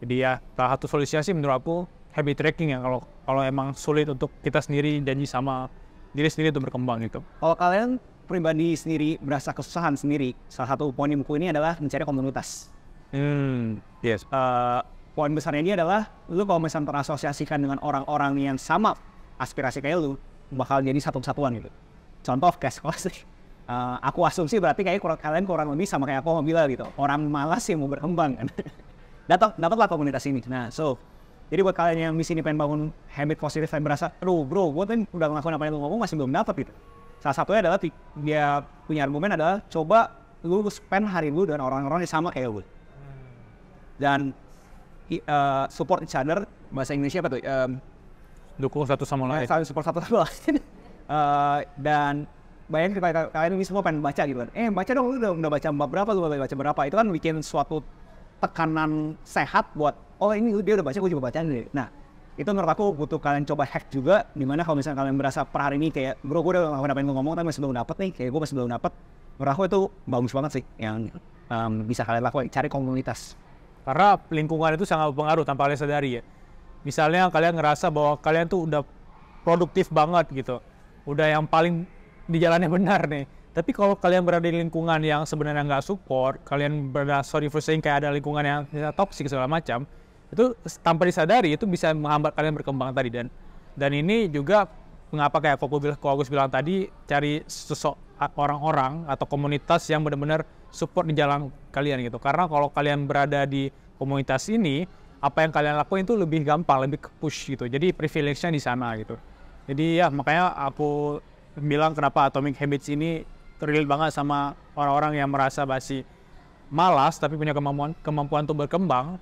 [SPEAKER 2] Jadi ya, salah satu solusinya sih menurut aku habit tracking ya. Kalau emang sulit untuk kita sendiri janji sama diri sendiri untuk berkembang gitu.
[SPEAKER 1] Kalau kalian pribadi sendiri merasa kesusahan sendiri, salah satu poin buku ini adalah mencari komunitas.
[SPEAKER 2] Yes.
[SPEAKER 1] Poin besarnya ini adalah lu kalau misalnya terasosiasikan dengan orang-orang yang sama aspirasi kayak lu, bakal jadi satu kesatuan gitu. Contoh kayak sekolah sih. Aku asumsi berarti kayak kalian kurang lebih sama kayak aku mau bilang gitu. Orang malas yang mau berkembang kan. Dapatlah komunitas ini. Nah, jadi buat kalian yang di sini pengen bangun habit positif dan berasa, aduh bro, gue tuh udah ngelakuin apa yang lu ngomong masih belum dapat gitu. Salah satunya adalah dia punya argumen adalah coba lu spend hari lu dengan orang-orang yang sama kayak lu. Dan support each other, bahasa Inggrisnya apa tuh?
[SPEAKER 2] Dukung satu sama lain.
[SPEAKER 1] Support satu sama lain. Dan bayangin kalian ini semua pengen baca gitu kan. Baca dong, lu udah baca bab berapa, lu udah baca berapa. Itu kan bikin suatu tekanan sehat buat, oh ini dia udah baca, gue juga baca nih. Nah, itu menurut aku butuh kalian coba hack juga. Dimana kalau misalnya kalian merasa per hari ini kayak, bro gue udah ngelakuin apa yang gue ngomong, tapi masih belum dapet nih. Kayak gue masih belum dapet. Menurut aku itu bagus banget sih yang bisa kalian lakukan, cari komunitas.
[SPEAKER 2] Karena lingkungan itu sangat berpengaruh tanpa kalian sadari ya. Misalnya kalian ngerasa bahwa kalian tuh udah produktif banget gitu. Udah yang paling di jalannya benar nih. Tapi kalau kalian berada di lingkungan yang sebenarnya nggak support, kalian berada, sorry for saying, kayak ada lingkungan yang toksik segala macam, itu tanpa disadari itu bisa menghambat kalian berkembang tadi. Dan ini juga mengapa kayak Agus bilang tadi, cari orang-orang atau komunitas yang benar-benar support di jalan kalian gitu. Karena kalau kalian berada di komunitas ini, apa yang kalian lakuin itu lebih gampang, lebih ke-push gitu. Jadi privilege-nya di sana gitu. Jadi ya makanya aku bilang kenapa Atomic Habits ini relate banget sama orang-orang yang merasa masih malas tapi punya kemampuan untuk berkembang.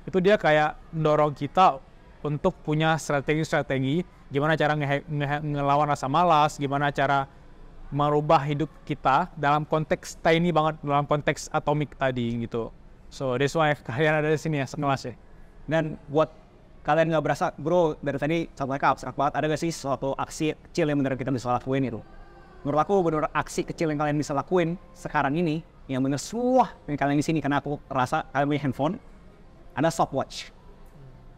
[SPEAKER 2] Itu dia kayak mendorong kita untuk punya strategi gimana cara ngelawan rasa malas, gimana cara merubah hidup kita dalam konteks tiny banget, dalam konteks atomik tadi gitu. So that's why kalian ada di sini ya, sekelas ya.
[SPEAKER 1] Dan buat kalian nggak berasa, bro, dari tadi contohnya abstrak banget, ada gak sih suatu aksi kecil yang bener kita bisa lakuin itu? Menurut aku bener aksi kecil yang kalian bisa lakuin sekarang ini, yang bener semua yang kalian di sini, karena aku rasa kalian punya handphone, ada stopwatch.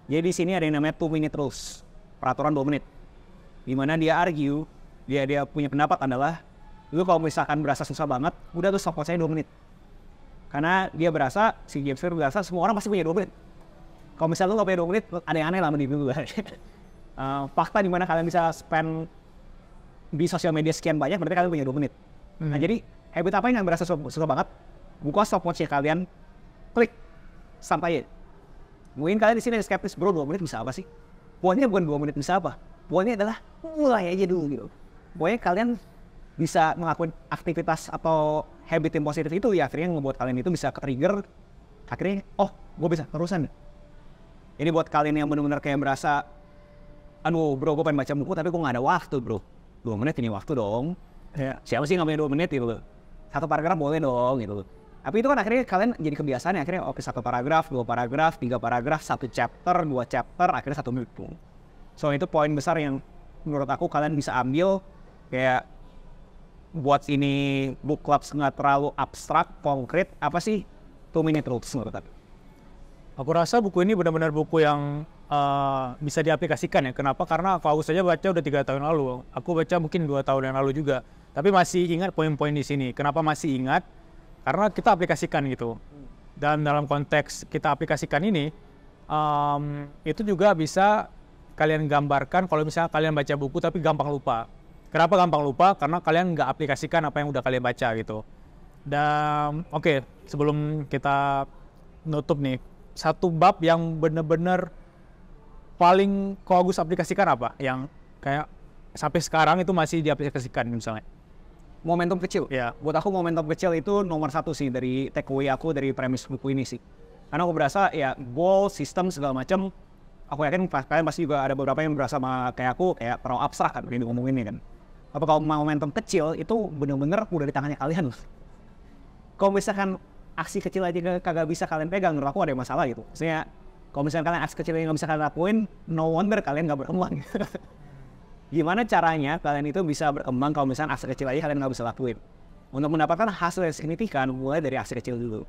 [SPEAKER 1] Jadi di sini ada yang namanya 2 minute rules, peraturan 2 menit. Dimana dia argue, dia punya pendapat adalah, lu kalau misalkan berasa susah banget, udah tuh stopwatch-nya 2 menit. Karena dia berasa, si James Clear berasa semua orang pasti punya 2 menit. Kalau misalnya lu gak punya 2 menit, ada yang aneh lah menurut gue. Fakta dimana kalian bisa spend di sosial media sekian banyak, berarti kalian punya 2 menit. Nah jadi, habit apa yang berasa susah banget, buka stopwatch-nya kalian, klik, sampai. Mungkin kalian di sini ada skeptis, bro 2 menit bisa apa sih? Poinnya bukan 2 menit bisa apa, poinnya adalah mulai aja dulu gitu. Pokoknya kalian bisa ngelakuin aktivitas atau habit yang positif itu, ya akhirnya ngebuat kalian itu bisa ke-trigger, akhirnya, oh gue bisa terusan. Ini buat kalian yang benar-benar kayak merasa, aduh bro gue pengen baca buku tapi gue gak ada waktu bro. 2 menit ini waktu dong. Ya. Siapa sih gak punya 2 menit gitu loh. 1 paragraf boleh dong gitu loh. Tapi itu kan akhirnya kalian jadi kebiasaan ya, akhirnya oke 1 paragraf, 2 paragraf, 3 paragraf, 1 chapter, 2 chapter, akhirnya 1 menit. So itu poin besar yang menurut aku kalian bisa ambil, kayak buat ini book club nggak terlalu abstrak, konkret, apa sih 2 minute rules menurut aku.
[SPEAKER 2] Aku rasa buku ini benar-benar buku yang bisa diaplikasikan ya. Kenapa? Karena aku saja baca udah 3 tahun lalu. Aku baca mungkin 2 tahun yang lalu juga. Tapi masih ingat poin-poin di sini. Kenapa masih ingat? Karena kita aplikasikan gitu. Dan dalam konteks kita aplikasikan ini, itu juga bisa kalian gambarkan kalau misalnya kalian baca buku tapi gampang lupa. Kenapa gampang lupa? Karena kalian nggak aplikasikan apa yang udah kalian baca gitu. Dan oke, sebelum kita nutup nih, 1 bab yang bener-bener paling kau Agus aplikasikan apa? Yang kayak sampai sekarang itu masih diaplikasikan misalnya?
[SPEAKER 1] Momentum kecil.
[SPEAKER 2] Ya.
[SPEAKER 1] Buat aku momentum kecil itu nomor 1 sih dari takeaway aku dari premis buku ini sih. Karena aku berasa ya goal, sistem segala macam. Aku yakin kalian pasti juga ada beberapa yang berasa sama kayak aku, kayak terlalu abstrak kan ini ngomongin ini kan. Apa kalau momentum kecil itu bener-bener udah di tangannya kalian loh. Kalau misalkan aksi kecil aja kagak bisa kalian pegang, menurut aku ada masalah gitu. Maksudnya, kalau misalkan kalian aksi kecil yang nggak bisa kalian lakuin, no wonder kalian nggak berkembang. Gimana caranya kalian itu bisa berkembang kalau misalkan aksi kecil aja kalian nggak bisa lakuin? Untuk mendapatkan hasil yang signifikan, mulai dari aksi kecil dulu.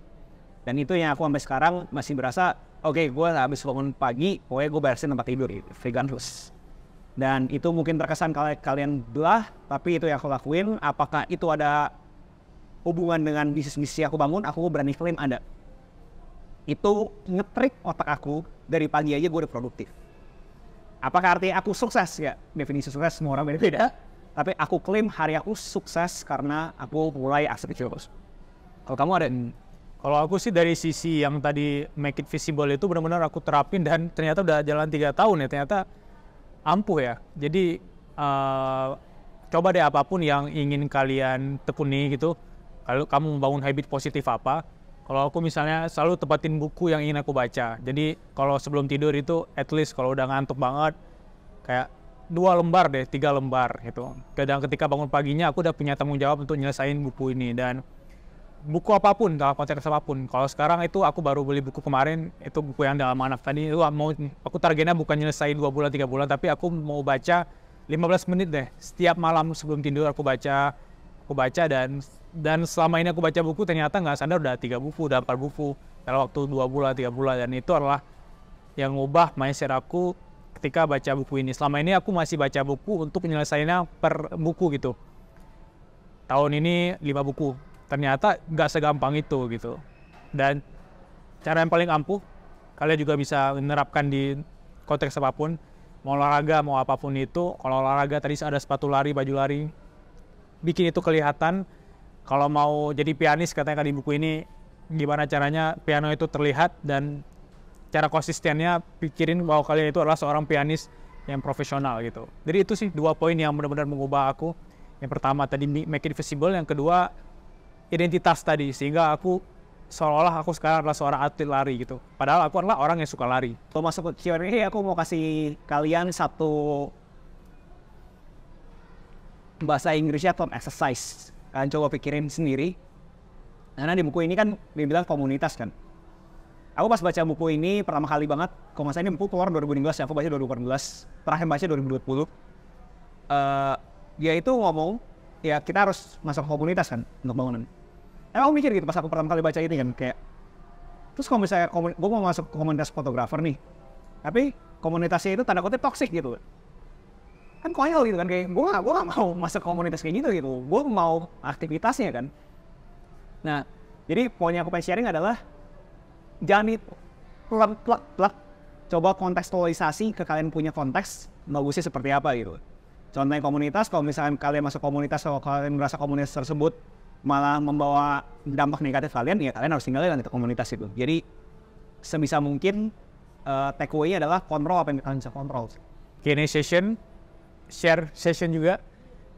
[SPEAKER 1] Dan itu yang aku sampai sekarang masih berasa, oke, gue habis bangun pagi, pokoknya gue beresin tempat tidur, gitu, vegan terus. Dan itu mungkin terkesan kalian belah, tapi itu yang aku lakuin. Apakah itu ada hubungan dengan bisnis yang aku bangun? Aku berani klaim ada. Itu ngetrik otak aku, dari pagi aja gue udah produktif. Apakah artinya aku sukses? Ya, definisi sukses semua orang beda-beda. Tapi aku klaim hari aku sukses karena aku mulai aksi kecil. Kalau kamu ada?
[SPEAKER 2] Kalau aku sih dari sisi yang tadi make it visible itu benar-benar aku terapin dan ternyata udah jalan 3 tahun ya, ternyata ampuh ya. Jadi coba deh apapun yang ingin kalian tekuni gitu. Kalau kamu membangun habit positif apa, kalau aku misalnya selalu tepatin buku yang ingin aku baca. Jadi kalau sebelum tidur itu at least kalau udah ngantuk banget, kayak 2 lembar deh, 3 lembar gitu. Kadang ketika bangun paginya aku udah punya tanggung jawab untuk nyelesain buku ini. Dan buku apapun, dalam konteks apapun. Kalau sekarang itu aku baru beli buku kemarin, itu buku yang dalam anak tadi, itu aku targetnya bukan nyelesain 2 bulan, 3 bulan, tapi aku mau baca 15 menit deh. Setiap malam sebelum tidur aku baca dan selama ini aku baca buku ternyata nggak sadar udah 3 buku, udah 4 buku dalam waktu 2 bulan, 3 bulan. Dan itu adalah yang ngubah mindset aku ketika baca buku ini. Selama ini aku masih baca buku untuk menyelesaikannya per buku gitu. Tahun ini 5 buku. Ternyata nggak segampang itu gitu. Dan cara yang paling ampuh, kalian juga bisa menerapkan di konteks apapun. Mau olahraga, mau apapun itu. Kalau olahraga tadi ada sepatu lari, baju lari. Bikin itu kelihatan. Kalau mau jadi pianis, katanya di buku ini, gimana caranya piano itu terlihat dan cara konsistennya pikirin bahwa kalian itu adalah seorang pianis yang profesional gitu. Jadi itu sih 2 poin yang benar-benar mengubah aku. Yang pertama tadi make it visible, yang kedua identitas tadi, sehingga aku seolah-olah aku sekarang adalah seorang atlet lari gitu. Padahal aku adalah orang yang suka lari.
[SPEAKER 1] Kalau masuk ke Q&A, aku mau kasih kalian satu bahasa Inggrisnya atau exercise. Kalian coba pikirin sendiri. Karena di buku ini kan dibilang komunitas kan. Aku pas baca buku ini pertama kali banget, kalau nggak salah ini buku keluar 2016 ya, aku baca 2018, terakhir baca 2020. Dia itu ngomong, ya kita harus masuk komunitas kan untuk bangunan. Aku mikir gitu pas aku pertama kali baca ini kan, kayak terus kalau misalnya gue mau masuk komunitas fotografer nih, tapi komunitasnya itu tanda kutip toksik gitu. Kan konyol gitu kan, kayak gue gak mau masuk komunitas kayak gitu, gue mau aktivitasnya kan. Nah, jadi poin yang aku pengen sharing adalah jangan plak coba kontekstualisasi ke kalian punya konteks bagusnya seperti apa gitu. Contohnya komunitas, kalau misalnya kalian masuk komunitas atau kalian merasa komunitas tersebut malah membawa dampak negatif kalian, ya kalian harus tinggalin itu komunitas itu. Jadi sebisa mungkin take away adalah kontrol apa yang kalian bisa kontrol.
[SPEAKER 2] Q&A session, share session juga.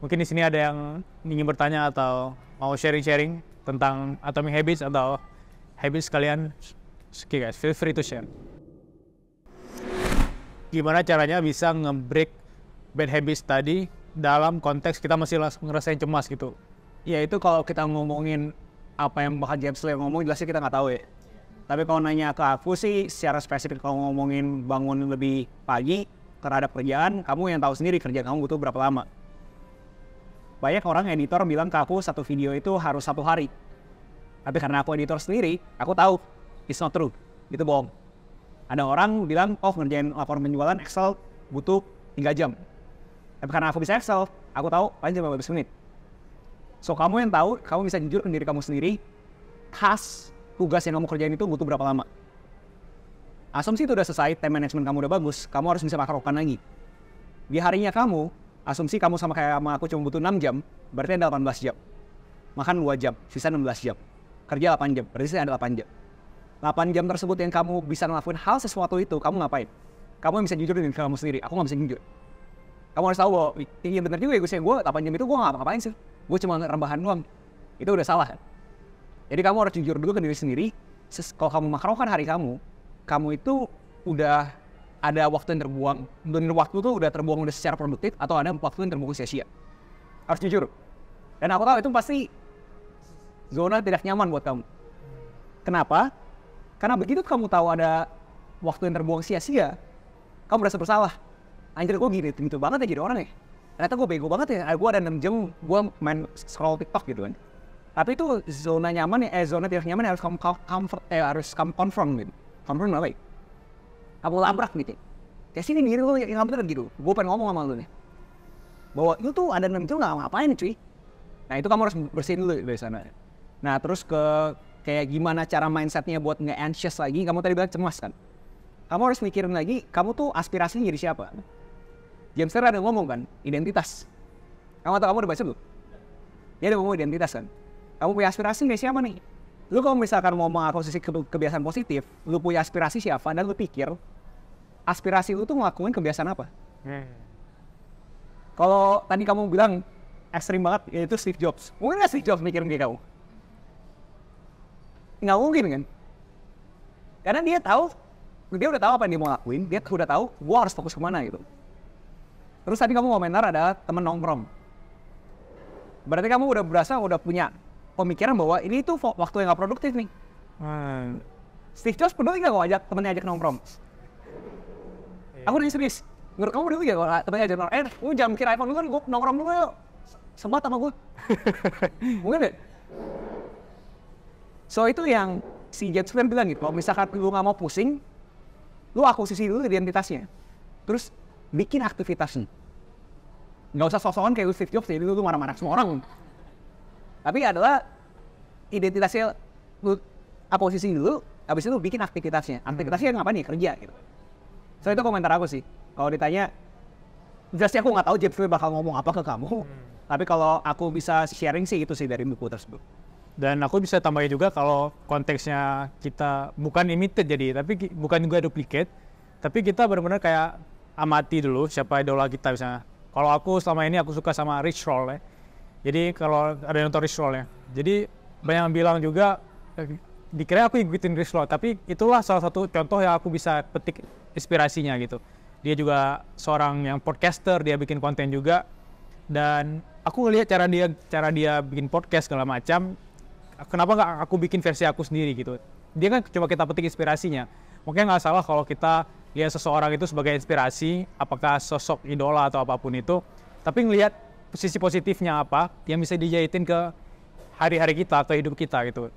[SPEAKER 2] Mungkin di sini ada yang ingin bertanya atau mau sharing-sharing tentang Atomic Habits atau habits kalian. Oke guys, feel free to share. Gimana caranya bisa nge-break bad habits tadi dalam konteks kita masih ngerasain cemas gitu?
[SPEAKER 1] Ya itu kalau kita ngomongin apa yang bakal James Clear ngomong, jelasnya kita nggak tahu ya. Tapi kalau nanya ke aku sih, secara spesifik kalau ngomongin bangun lebih pagi terhadap kerjaan, kamu yang tahu sendiri kerjaan kamu butuh berapa lama. Banyak orang editor bilang ke aku satu video itu harus 1 hari. Tapi karena aku editor sendiri, aku tahu it's not true, itu bohong. Ada orang bilang, oh ngerjain laporan penjualan Excel butuh 3 jam. Tapi karena aku bisa Excel, aku tahu paling cuma 15 menit. So, kamu yang tahu, kamu bisa jujur ke diri kamu sendiri, tugas yang kamu kerjain itu butuh berapa lama. Asumsi itu udah selesai, time management kamu udah bagus, kamu harus bisa makrokan lagi. Di harinya kamu, asumsi kamu sama kayak sama aku cuma butuh 6 jam, berarti ada 18 jam. Makan 2 jam, sisa 16 jam. Kerja 8 jam, berarti sisa ada 8 jam. 8 jam tersebut yang kamu bisa ngelakuin hal sesuatu itu, kamu ngapain? Kamu bisa jujur dengan kamu sendiri, aku nggak bisa jujur. Kamu harus tahu bahwa, iya bener juga ya gue 8 jam itu gue nggak ngapain sih. Gue cuma rebahan doang. Itu udah salah. Jadi kamu harus jujur dulu ke diri sendiri. Kalau kamu makrokan hari kamu itu udah ada waktu yang terbuang. Dan waktu itu udah terbuang udah secara produktif atau ada waktu yang terbuang sia-sia. Harus jujur. Dan aku tahu itu pasti zona tidak nyaman buat kamu. Kenapa? Karena begitu kamu tahu ada waktu yang terbuang sia-sia, kamu merasa bersalah. Anjir gue gitu banget ya jadi orang ya. Ternyata gue bego banget ya, gue ada 6 jam gue main scroll TikTok gitu kan. Tapi itu zona nyaman ya, zona tidak nyaman harus kamu confront gitu. Confront apa ya? Kamu labrak gitu. Kayak sini nih, lu yang bener gitu. Gue pengen ngomong sama lu nih. Bahwa itu tuh ada 6 jam gak ngapain cuy. Nah itu kamu harus bersihin dulu dari sana. Nah terus ke kayak gimana cara mindsetnya buat nggak anxious lagi, kamu tadi bilang cemas kan. Kamu harus mikirin lagi, kamu tuh aspirasinya jadi siapa? James Clear ada ngomong kan, identitas. Kamu udah baca belum? Dia ada ngomong identitas kan. Kamu punya aspirasi kayak siapa nih? Lu kalau misalkan mau mengakuisisi kebiasaan positif, lu punya aspirasi siapa dan lu pikir aspirasi lu tuh ngelakuin kebiasaan apa? Kalau tadi kamu bilang ekstrim banget, yaitu Steve Jobs. Mungkin nggak Steve Jobs mikirin kayak kamu? Nggak mungkin kan? Karena dia udah tahu apa yang dia mau lakuin, dia udah tahu gua harus fokus kemana gitu. Terus tadi kamu komentar ada temen nongkrong. Berarti kamu udah punya pemikiran bahwa ini tuh waktu yang gak produktif nih. Steve Jobs peduli gak kalau temennya ajak nongkrong? Aku nanya serius. Menurut kamu peduli gak kalau temennya ajak nongkrong? Lu jangan mikir iPhone, lu kan gue nongkrong dulu yuk. Sempat sama gue. Mungkin gak? So itu yang si James Clear bilang gitu. Kalau misalkan lu gak mau pusing, lu akuisisi dulu identitasnya. Terus bikin aktivitasnya. Nggak usah sok-sokan kayak Steve Jobs, jadi lu marah-marah semua orang. Tapi adalah identitasnya lu posisi dulu, habis itu bikin aktivitasnya. Aktivitasnya ngapain nih? Kerja gitu. So itu komentar aku sih. Kalau ditanya, jelasnya aku nggak tahu James Clear bakal ngomong apa ke kamu. Tapi kalau aku bisa sharing sih itu sih dari buku tersebut.
[SPEAKER 2] Dan aku bisa tambahin juga kalau konteksnya kita bukan imitate jadi, tapi bukan juga duplicate. Tapi kita benar-benar kayak amati dulu siapa idola kita misalnya. Kalau aku selama ini aku suka sama Rich Roll ya. Jadi kalau ada yang nonton Rich Roll ya. Jadi banyak yang bilang juga dikira aku ikutin Rich Roll, tapi itulah salah satu contoh yang aku bisa petik inspirasinya gitu. Dia juga seorang yang podcaster, dia bikin konten juga. Dan aku ngelihat cara dia bikin podcast segala macam. Kenapa nggak aku bikin versi aku sendiri gitu. dia kan coba kita petik inspirasinya. Mungkin nggak salah kalau kita lihat seseorang itu sebagai inspirasi, apakah sosok idola atau apapun itu, tapi ngelihat sisi positifnya apa yang bisa dijahitin ke hari-hari kita atau hidup kita gitu.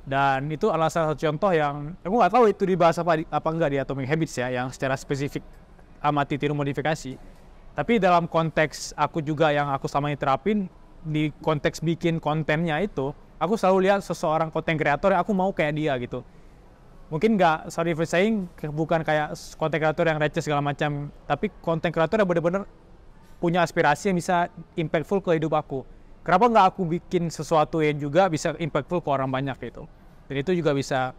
[SPEAKER 2] Dan itu adalah salah satu contoh yang aku nggak tahu itu dibahas apa enggak di Atomic Habits ya, yang secara spesifik amati tiru modifikasi. Tapi dalam konteks aku juga yang aku sama terapin di konteks bikin kontennya itu, aku selalu lihat seseorang konten kreator yang aku mau kayak dia gitu. Mungkin nggak, sorry for saying, bukan kayak konten kreator yang receh segala macam, tapi konten kreator yang benar-benar punya aspirasi yang bisa impactful ke hidup aku. Kenapa nggak aku bikin sesuatu yang juga bisa impactful ke orang banyak gitu. Dan itu juga bisa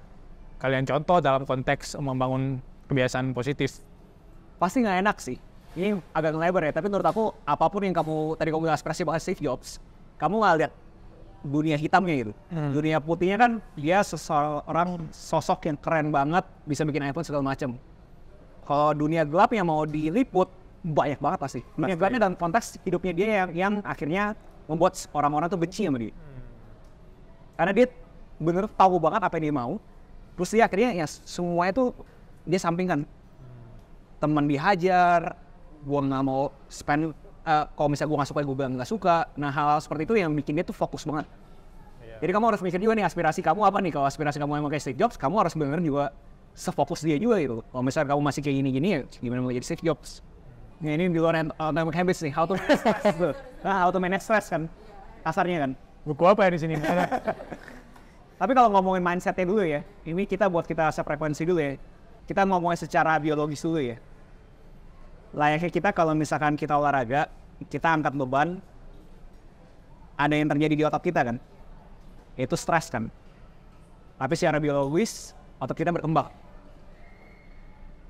[SPEAKER 2] kalian contoh dalam konteks membangun kebiasaan positif.
[SPEAKER 1] Pasti nggak enak sih. Ini agak ngelebar ya, tapi menurut aku apapun yang kamu bilang aspirasi bahas Steve Jobs, kamu nggak lihat dunia hitamnya gitu. Dunia putihnya kan dia seseorang sosok yang keren banget, bisa bikin iPhone segala macam. Kalau dunia gelapnya mau diliput, banyak banget pasti. Dunia gelapnya dalam konteks hidupnya dia yang akhirnya membuat orang-orang tuh benci sama dia. Karena dia bener tahu banget apa yang dia mau, terus dia akhirnya ya semuanya tuh dia sampingkan. Teman dihajar, gue nggak mau spend, kalau misalnya gue nggak suka, gue bilang nggak suka. Nah hal seperti itu yang bikin dia tuh fokus banget. Jadi kamu harus mikir juga nih aspirasi kamu apa nih. Kalau aspirasi kamu emang kayak Steve Jobs, kamu harus bener-bener juga sefokus dia juga gitu. Kalau misalnya kamu masih kayak gini-gini ya gimana mau jadi Steve Jobs. Nah ini di luar Atomic Habits nih, how to manage stress kan, kasarnya kan.
[SPEAKER 2] Buku apa ya di sini?
[SPEAKER 1] Tapi kalau ngomongin mindsetnya dulu ya, ini kita buat kita frekuensi dulu ya. Kita ngomongin secara biologis dulu ya. Layaknya kita kalau misalkan kita olahraga, kita angkat beban, ada yang terjadi di otot kita kan, itu stres kan. Tapi secara biologis, otot kita berkembang.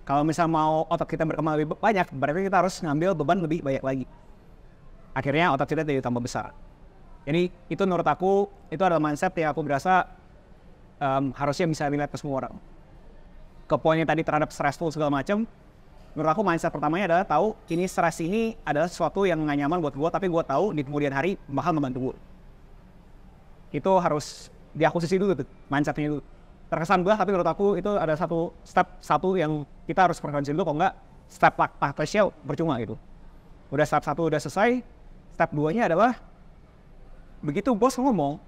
[SPEAKER 1] Kalau misalnya mau otot kita berkembang lebih banyak, berarti kita harus ngambil beban lebih banyak lagi. Akhirnya otot kita jadi tambah besar. Jadi itu menurut aku, itu adalah mindset yang aku berasa harusnya bisa dilihat ke semua orang. Ke poinnya tadi terhadap stressful segala macam, menurut aku mindset pertamanya adalah tahu ini stres ini adalah sesuatu yang nggak nyaman buat gue, tapi gue tahu di kemudian hari bakal membantu gue. Itu harus diakuisisi dulu tuh, mindsetnya dulu. Terkesan belah, tapi menurut aku itu ada satu yang kita harus frekuensi dulu, kalau nggak step taktisnya percuma gitu. Udah step 1 udah selesai, step 2-nya adalah begitu bos ngomong,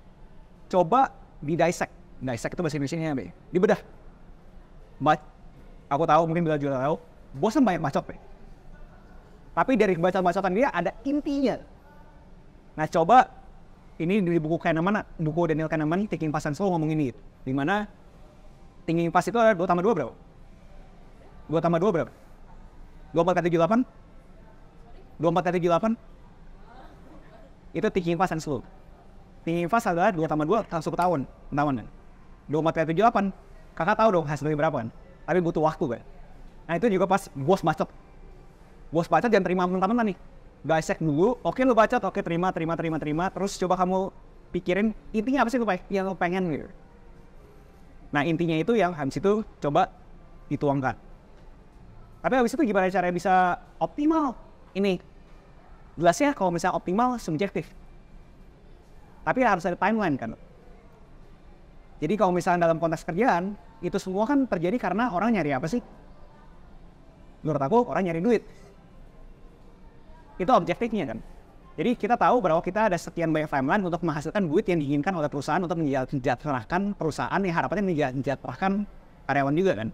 [SPEAKER 1] coba di-dissect. Dissect itu bahasa Indonesia apa ya? Dibedah. Aku tahu, mungkin bila juga tahu, bos kan banyak bacot ya. Tapi dari bacot-bacotan dia ada intinya. Nah coba, ini di buku Kahneman, buku Daniel Kahneman, Thinking Fast and Slow ngomong ini. Dimana Thinking Fast itu ada 2 tambah 2 berapa? 2 tambah 2 berapa? 24 kali 78? 24 kali 78? Itu Thinking Fast and Slow. Thinking Fast adalah 2 tambah 2 langsung ketahuan kan? 24 kali 78, kakak tahu dong hasilnya berapa kan? Tapi butuh waktu kan? Nah itu juga pas bos bacot. Bos bacot jangan terima mentah-mentah nih. Dissect dulu, oke lu bacot, oke terima. Terus coba kamu pikirin intinya apa sih yang lu pengen gitu. Nah intinya itu yang habis itu coba dituangkan. Tapi habis itu gimana caranya bisa optimal? Ini jelasnya kalau misalnya optimal subjektif. Tapi harus ada timeline kan. Jadi kalau misalnya dalam konteks kerjaan, itu semua kan terjadi karena orang nyari apa sih? Menurut aku orang nyari duit. Itu objektifnya kan. Jadi kita tahu bahwa kita ada sekian banyak timeline untuk menghasilkan duit yang diinginkan oleh perusahaan untuk mensejahterakan perusahaan yang harapannya mensejahterakan karyawan juga kan.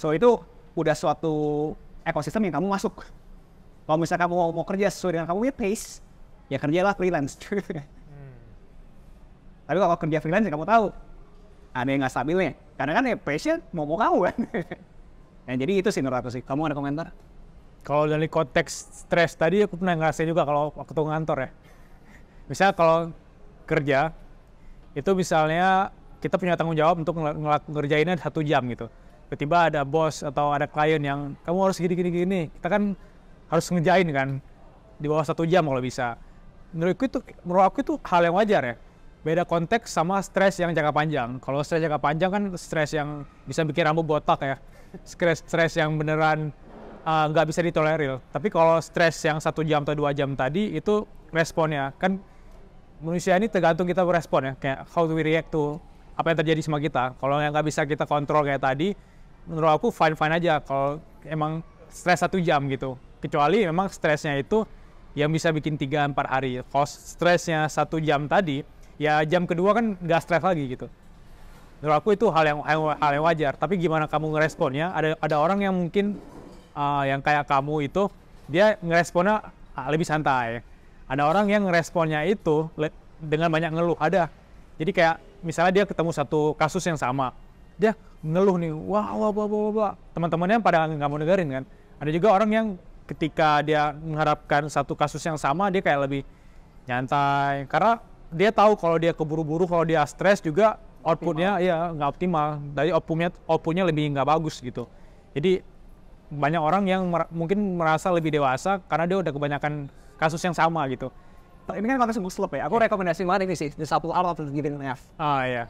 [SPEAKER 1] So itu udah suatu ekosistem yang kamu masuk. Kalau misalnya kamu mau kerja sesuai dengan kamu punya pace, ya kerjalah freelance. Tapi kalau kerja freelance ya kamu tahu ada yang nggak stabilnya. Karena kan ya pace-nya mau kamu kan. Nah jadi itu sih menurut aku sih. Kamu ada komentar?
[SPEAKER 2] Kalau dari konteks stres tadi aku pernah ngerasain juga kalau waktu ngantor ya. Misalnya kalau kerja, itu misalnya kita punya tanggung jawab untuk ngerjainnya 1 jam gitu. Tiba-tiba ada bos atau ada klien yang kamu harus gini. Kita kan harus ngejain kan di bawah 1 jam kalau bisa. Menurut aku itu hal yang wajar ya. Beda konteks sama stres yang jangka panjang. Kalau stres jangka panjang kan stres yang bisa bikin rambut botak ya. Stres yang beneran nggak bisa ditolerir. Tapi kalau stres yang 1 jam atau 2 jam tadi itu responnya kan manusia ini tergantung kita berespon ya. Kayak how do we react to apa yang terjadi sama kita. Kalau yang nggak bisa kita kontrol kayak tadi, menurut aku fine-fine aja kalau emang stres 1 jam gitu. Kecuali memang stresnya itu yang bisa bikin 3-4 hari. Kalau stresnya 1 jam tadi, ya jam kedua kan nggak stres lagi gitu. Menurut aku itu hal yang wajar. Tapi gimana kamu ngeresponnya? Ada orang yang mungkin yang kayak kamu itu, dia ngeresponnya lebih santai. Ada orang yang ngeresponnya itu dengan banyak ngeluh. Ada. Jadi kayak misalnya dia ketemu satu kasus yang sama, dia ngeluh nih, wah, teman-temannya pada nggak mau dengerin kan. Ada juga orang yang ketika dia mengharapkan satu kasus yang sama, dia kayak lebih nyantai, karena dia tahu kalau dia keburu-buru, kalau dia stres juga outputnya ya nggak optimal, dari outputnya lebih nggak bagus gitu. Jadi banyak orang yang mungkin merasa lebih dewasa karena dia udah kebanyakan kasus yang sama gitu.
[SPEAKER 1] Ini kan konteks book club ya. Aku rekomendasi banget ini sih, The Subtle Art of Giving an F.
[SPEAKER 2] Iya.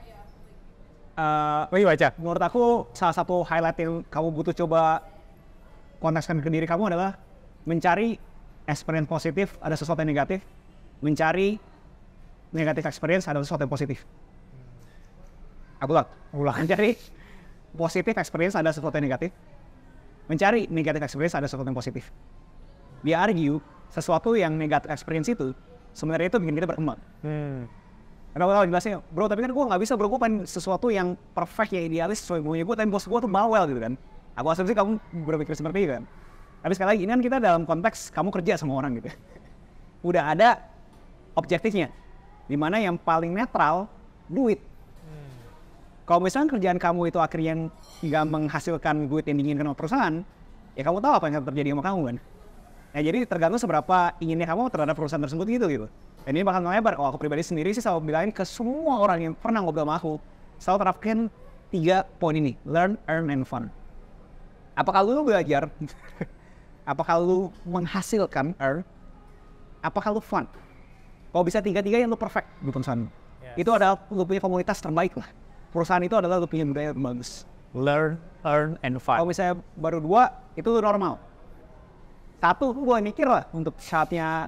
[SPEAKER 2] Baca.
[SPEAKER 1] Menurut aku salah satu highlight yang kamu butuh coba kontekskan ke diri kamu adalah mencari experience positif ada sesuatu yang negatif, mencari negatif experience ada sesuatu yang positif. Aku ulang. Mencari positif experience ada sesuatu yang negatif, mencari negatif experience ada sesuatu yang positif. Dia argue sesuatu yang negatif experience itu sebenarnya itu bikin kita berkembang. Karena aku tahu jelasnya, bro, tapi kan gue nggak bisa, bro, gue pengen sesuatu yang perfect, yang idealis sesuai maunya gue, tapi bos gue tuh bawel gitu kan. Aku asumsi kamu berpikir seperti itu kan. Tapi sekali lagi, ini kan kita dalam konteks kamu kerja sama orang gitu. Udah ada objektifnya, dimana yang paling netral, duit. Kalau misalnya kerjaan kamu itu akhirnya nggak menghasilkan duit yang diinginkan oleh perusahaan, ya kamu tahu apa yang akan terjadi sama kamu kan. Nah, jadi tergantung seberapa inginnya kamu terhadap perusahaan tersebut gitu. Dan ini bakal melebar. Kalau aku pribadi sendiri sih selalu bilangin ke semua orang yang pernah ngobrol sama aku, selalu terapkan 3 poin ini: learn, earn, and fun. Apakah lu belajar? Apakah lu menghasilkan, earn? Apakah lu fun? Kalau bisa 3-3 yang lu perfect di perusahaan. Itu adalah lu punya komunitas terbaik lah. Perusahaan itu adalah lu punya budaya yang bagus.
[SPEAKER 2] Learn, earn, and fun.
[SPEAKER 1] Kalau misalnya baru 2, itu normal. 1, lu boleh mikir lah untuk saatnya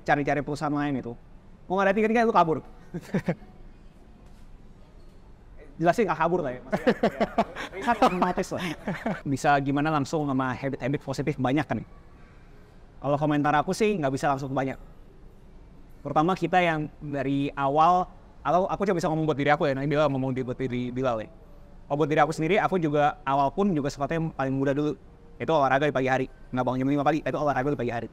[SPEAKER 1] cari-cari perusahaan lain itu. Mau nggak ada 3-3 lu kabur. Jelasin nggak kabur lah ya. Maksudnya otomatis lah. Bisa gimana langsung sama habit-habit positif banyak kan. Kalau komentar aku sih nggak bisa langsung banyak. Terutama kita yang dari awal, atau aku coba bisa ngomong buat diri aku ya, nanti Bilal ngomong buat diri Bilal ya. Kalau buat diri aku sendiri, aku juga awal pun juga sesuatu yang paling mudah dulu. Itu olahraga di pagi hari. Nggak bangun jam 5 pagi, itu olahraga di pagi hari.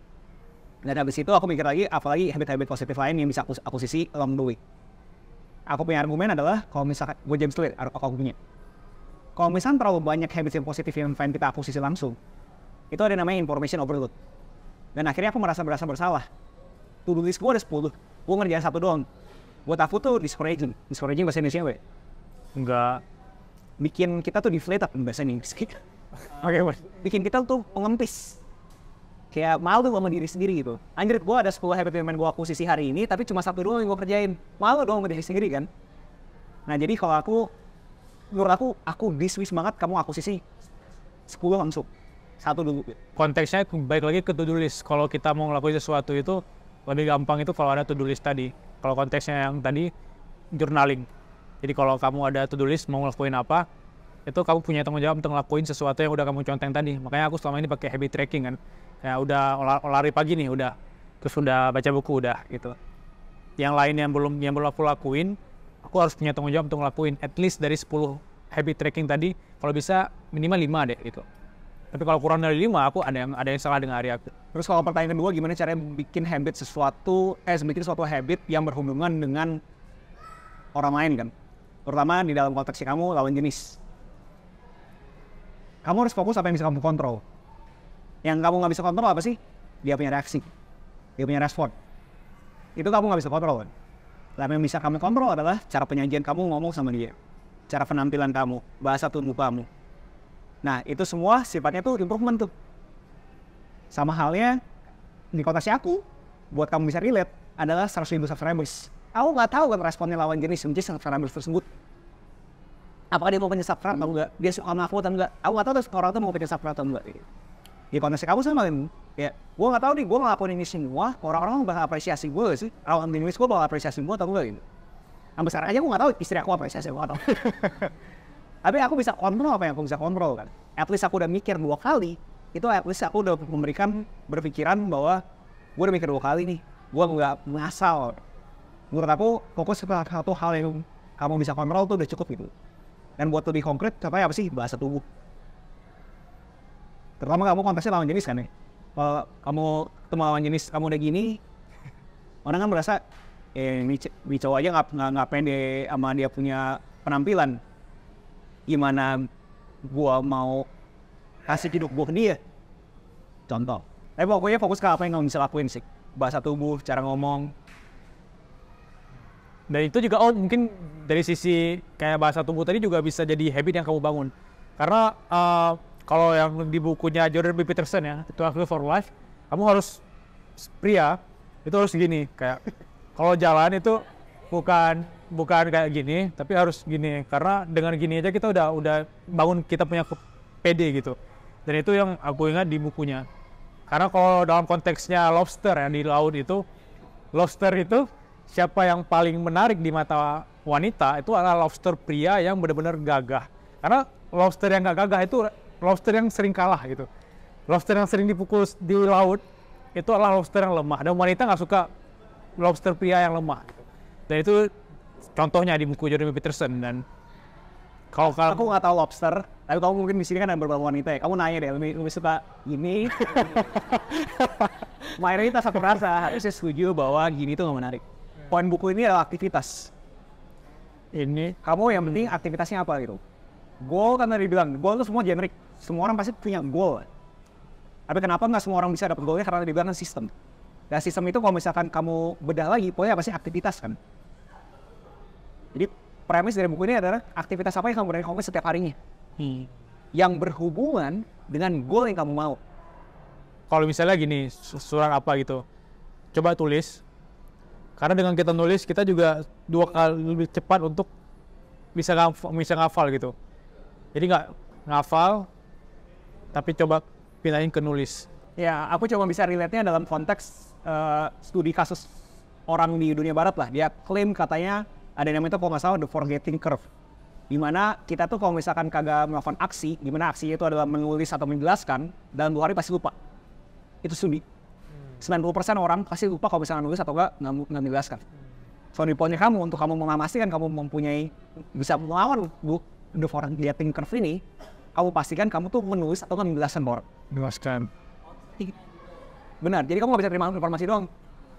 [SPEAKER 1] Dan habis itu aku mikir lagi, apalagi habit-habit positif lain yang bisa aku sisi along the way. Aku punya argumen adalah, kalau misalkan, gue James Clear, aku punya. Kalau misalkan terlalu banyak habits yang positif yang pengen kita akuisisi langsung, itu ada namanya information overload. Dan akhirnya aku merasa bersalah. To-do list gue ada 10, gue ngerjain 1 doang. Buat aku tuh discouraging. Discouraging bahasa Indonesia apa ya?
[SPEAKER 2] Enggak.
[SPEAKER 1] Bikin kita tuh deflated bahasa Inggris. Oke, bikin kita tuh pengempis. Kayak malu sama diri sendiri gitu. Anjir, gue ada 10 habit yang gue akuisisi hari ini, tapi cuma 1 doang yang gue kerjain. Malu dong sama diri sendiri kan. Nah, jadi kalau menurut aku diswish banget kamu akuisisi 10 langsung. 1 dulu.
[SPEAKER 2] Konteksnya baik lagi ke to-do list. Kalau kita mau ngelakuin sesuatu itu, lebih gampang itu kalau ada to-do list tadi. Kalau konteksnya yang tadi, journaling. Jadi kalau kamu ada to-do list mau ngelakuin apa, itu kamu punya tanggung jawab untuk ngelakuin sesuatu yang udah kamu conteng tadi. Makanya aku selama ini pakai habit tracking kan. Ya udah lari pagi nih udah, terus udah baca buku udah gitu. Yang lain yang belum aku lakuin, aku harus punya tanggung jawab untuk ngelakuin. At least dari 10 habit tracking tadi, kalau bisa minimal 5 deh gitu. Tapi kalau kurang dari 5, aku ada yang salah dengan hari aku.
[SPEAKER 1] Terus kalau pertanyaan kedua, gimana caranya bikin suatu habit yang berhubungan dengan orang lain kan? Terutama di dalam konteks kamu lawan jenis. Kamu harus fokus apa yang bisa kamu kontrol. Yang kamu nggak bisa kontrol apa sih? Dia punya reaksi, dia punya respon. Itu kamu nggak bisa kontrol kan? Yang bisa kamu kontrol adalah cara penyajian kamu ngomong sama dia, cara penampilan kamu, bahasa tubuh kamu. Nah, itu semua sifatnya tuh improvement tuh. Sama halnya di konteksnya aku, buat kamu bisa relate, adalah 100.000 subscribers. Aku nggak tahu kan responnya lawan jenis subscribers tersebut. Apakah dia mau punya subscriber atau enggak? Dia suka sama aku atau enggak? Aku nggak tahu tuh orang tuh mau punya subscriber atau enggak. Di konteksnya kamu sama kan? Ya, gue nggak tahu nih, gue ngelakuin ini semua, orang-orang bakal apresiasi gue sih. Lawan jenis gue bakal apresiasi gue atau enggak gitu. Sampai sekarang aja aku nggak tahu istri aku apa ya, saya nggak tahu. Tapi aku bisa kontrol apa yang aku bisa kontrol kan. At least aku udah mikir 2 kali, itu at least aku udah berpikiran bahwa gue udah mikir 2 kali nih, gue nggak ngasal. Menurut aku fokus ke satu hal yang kamu bisa kontrol tuh udah cukup gitu. Dan buat lebih konkret, apa sih bahasa tubuh? Terutama kamu konteksnya lawan jenis kan ya. Kalau kamu ketemu lawan jenis kamu udah gini, orang kan merasa ini cowok aja nggak pede sama dia punya penampilan. Gimana gua mau kasih hidup gua ke dia? Contoh. Tapi pokoknya fokus ke apa yang kamu bisa lakuin sih. Bahasa tubuh, cara ngomong.
[SPEAKER 2] Dan itu juga mungkin dari sisi kayak bahasa tubuh tadi juga bisa jadi habit yang kamu bangun. Karena kalau yang di bukunya Jordan B. Peterson ya, itu Active for Life, kamu harus pria itu harus gini, kayak kalau jalan itu bukan kayak gini, tapi harus gini. Karena dengan gini aja kita udah bangun kita punya pede gitu. Dan itu yang aku ingat di bukunya. Karena kalau dalam konteksnya lobster ya di laut itu, lobster itu siapa yang paling menarik di mata wanita itu adalah lobster pria yang benar-benar gagah. Karena lobster yang gak gagah itu lobster yang sering kalah gitu. Lobster yang sering dipukul di laut itu adalah lobster yang lemah. Dan wanita nggak suka lobster pria yang lemah. Dan itu contohnya di buku Jordan B. Peterson. Dan kalau
[SPEAKER 1] aku nggak tahu lobster, tapi kamu mungkin di sini kan ada beberapa wanita ya. Kamu nanya deh, lebih suka gini. Mayoritas aku rasa harusnya setuju bahwa gini tuh nggak menarik. Poin buku ini adalah aktivitas. Ini kamu yang penting aktivitasnya apa gitu. Goal kan tadi bilang, goal itu semua generik. Semua orang pasti punya goal. Tapi kenapa nggak semua orang bisa dapat goalnya? Karena tadi bilang sistem. Dan sistem itu kalau misalkan kamu bedah lagi, pokoknya pasti aktivitas kan. Jadi premis dari buku ini adalah aktivitas apa yang kamu lakukan setiap harinya. Yang berhubungan dengan goal yang kamu mau.
[SPEAKER 2] Kalau misalnya gini, surat apa gitu, coba tulis. Karena dengan kita nulis, kita juga 2 kali lebih cepat untuk bisa ngafal gitu. Jadi nggak ngafal, tapi coba pindahin ke nulis.
[SPEAKER 1] Ya, aku coba bisa relate-nya dalam konteks studi kasus orang di dunia barat lah. Dia klaim katanya ada yang namanya itu kalau nggak salah the forgetting curve. Dimana kita tuh kalau misalkan kagak melakukan aksi, dimana aksinya itu adalah menulis atau menjelaskan, dalam 2 hari pasti lupa. Itu studi. 90% orang pasti lupa kalau misalnya nulis atau nggak menjelaskan. So di poinnya kamu, untuk kamu memastikan kamu mempunyai bisa melawan the forgetting curve ini, kamu pastikan kamu tuh menulis atau nggak menjelaskan orang.
[SPEAKER 2] Menjelaskan.
[SPEAKER 1] Benar, jadi kamu nggak bisa terima informasi doang.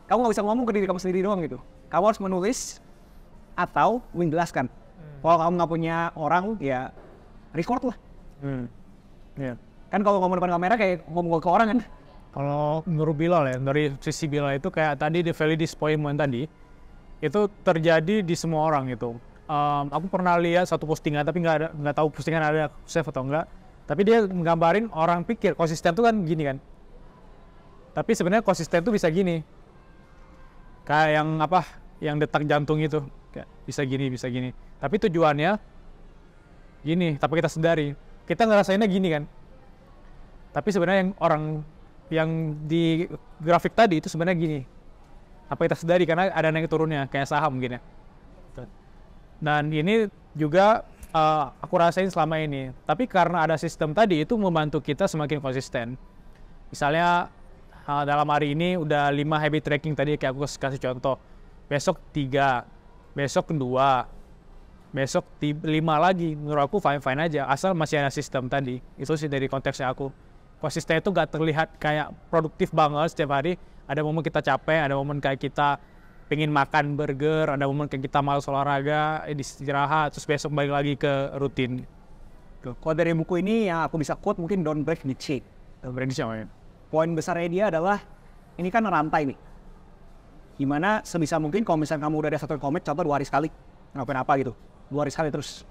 [SPEAKER 1] Kamu nggak bisa ngomong ke diri kamu sendiri doang gitu. Kamu harus menulis atau menjelaskan. Kalau kamu nggak punya orang, ya record lah.
[SPEAKER 2] Yeah.
[SPEAKER 1] Kan kalau ngomong depan kamera kayak ngomong ke orang kan.
[SPEAKER 2] Kalau menurut Bilal ya, dari sisi Bilal itu kayak tadi the value disappointment tadi, itu terjadi di semua orang itu. Aku pernah lihat satu postingan, tapi nggak tahu postingan ada save atau enggak. Tapi dia menggambarin orang pikir konsisten tuh kan gini kan. Tapi sebenarnya konsisten tuh bisa gini. Kayak yang detak jantung itu, kayak bisa gini. Tapi tujuannya gini, tapi kita sadari. Kita ngerasainnya gini kan. Tapi sebenarnya yang di grafik tadi itu sebenarnya gini. Apa kita sadari karena ada naik turunnya kayak saham mungkin ya. Dan ini juga aku rasain selama ini. Tapi karena ada sistem tadi itu membantu kita semakin konsisten. Misalnya dalam hari ini udah 5 habit tracking tadi kayak aku kasih contoh. Besok 3, besok 2, besok 5 lagi. Menurut aku fine-fine aja asal masih ada sistem tadi. Itu sih dari konteksnya aku. Konsisten itu gak terlihat kayak produktif banget setiap hari. Ada momen kita capek, ada momen kayak kita pengen makan burger, ada momen kayak kita malas olahraga, istirahat, terus besok balik lagi ke rutin.
[SPEAKER 1] Kalau dari buku ini yang aku bisa quote mungkin don't break the chain.
[SPEAKER 2] Don't break the chain.
[SPEAKER 1] Poin besarnya dia adalah, ini kan rantai nih. Gimana sebisa mungkin kalau misalnya kamu udah ada satu komit, contoh 2 hari sekali, ngapain apa gitu. 2 hari sekali terus.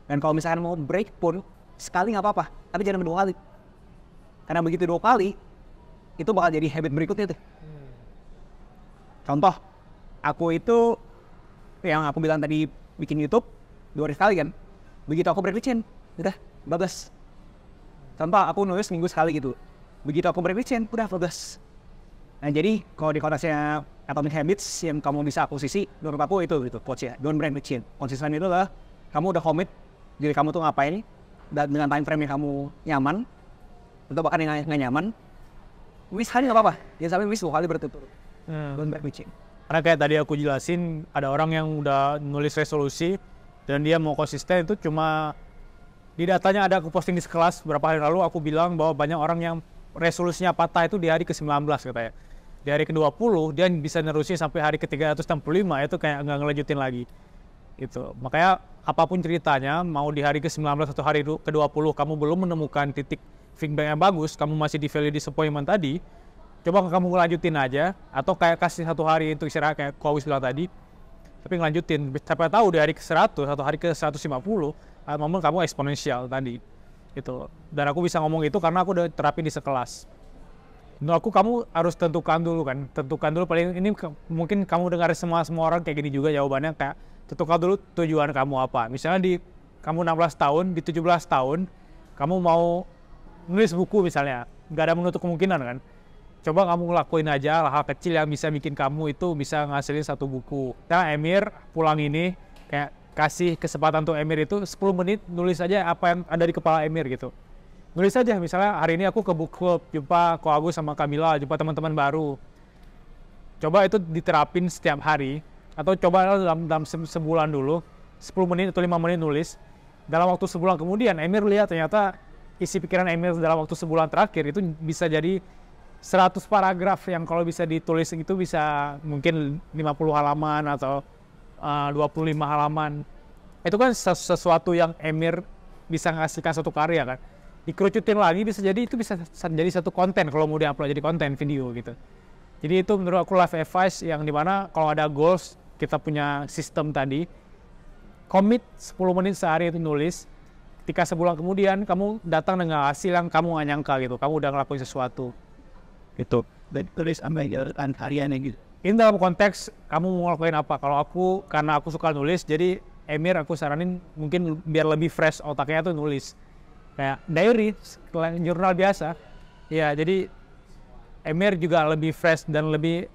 [SPEAKER 1] Dan kalau misalkan mau break pun, sekali nggak apa-apa, tapi jangan 2 kali. Karena begitu 2 kali, itu bakal jadi habit berikutnya tuh. Contoh, aku itu yang aku bilang tadi bikin YouTube 2 hari sekali kan. Begitu aku break the chain, udah bablas. Contoh, aku nulis seminggu sekali gitu. Begitu aku break the chain, udah bablas. Nah jadi kalau di konteksnya Atomic Habits yang kamu bisa akuisisi, menurut aku itu gitu, quotes ya. Don't break the chain. Konsisten itu adalah kamu udah komit diri kamu tuh ngapain, dan dengan time frame yang kamu nyaman, atau bahkan yang nggak nyaman, miss hari nggak apa-apa. Jangan sampai miss 2 kali berturut-turut. Don't break the chain.
[SPEAKER 2] Karena kayak tadi aku jelasin, ada orang yang udah nulis resolusi dan dia mau konsisten itu cuma di datanya ada aku posting di sekelas beberapa hari lalu aku bilang bahwa banyak orang yang resolusinya patah itu di hari ke-19 katanya. Di hari ke-20 dia bisa nerusin sampai hari ke-365 itu kayak nggak ngelanjutin lagi. Gitu. Makanya apapun ceritanya, mau di hari ke-19 atau hari ke-20 kamu belum menemukan titik feedback yang bagus, kamu masih di value disappointment tadi, coba kamu ngelanjutin aja, atau kayak kasih 1 hari untuk istirahat kayak Kowis bilang tadi, tapi ngelanjutin. Siapa tahu di hari ke-100 atau hari ke-150, momen kamu eksponensial tadi. Gitu. Dan aku bisa ngomong itu karena aku udah terapin di sekelas. Menurut aku kamu harus tentukan dulu kan, paling ini mungkin kamu dengar semua orang kayak gini juga jawabannya, kayak tentukan dulu tujuan kamu apa. Misalnya kamu 16 tahun, di 17 tahun kamu mau nulis buku misalnya, nggak ada menutup kemungkinan kan. Coba kamu ngelakuin aja hal kecil yang bisa bikin kamu itu bisa ngasilin 1 buku. Nah Emir pulang ini kayak kasih kesempatan untuk Emir itu 10 menit nulis aja apa yang ada di kepala Emir gitu. Nulis aja, misalnya hari ini aku ke book club, jumpa Ko Agus sama Kamila, jumpa teman-teman baru. Coba itu diterapin setiap hari, atau coba dalam sebulan dulu, 10 menit atau 5 menit nulis. Dalam waktu sebulan kemudian, Emir lihat ternyata isi pikiran Emir dalam waktu sebulan terakhir itu bisa jadi 100 paragraf yang kalau bisa ditulis itu bisa mungkin 50 halaman atau 25 halaman. Itu kan sesuatu yang Emir bisa menghasilkan suatu karya kan. Dikerucutin lagi bisa jadi itu bisa jadi satu konten kalau mau diupload jadi konten video gitu. Jadi itu menurut aku life advice yang dimana kalau ada goals kita punya sistem tadi, commit 10 menit sehari itu nulis. Ketika sebulan kemudian kamu datang dengan hasil yang kamu nggak nyangka gitu, kamu udah ngelakuin sesuatu gitu.
[SPEAKER 1] Dan tulis sampai jalan hariannya gitu.
[SPEAKER 2] Ini dalam konteks kamu mau ngelakuin apa. Kalau aku karena aku suka nulis, jadi Emir aku saranin mungkin biar lebih fresh otaknya tuh nulis kayak diary, jurnal biasa. Ya, jadi Emir juga lebih fresh dan lebih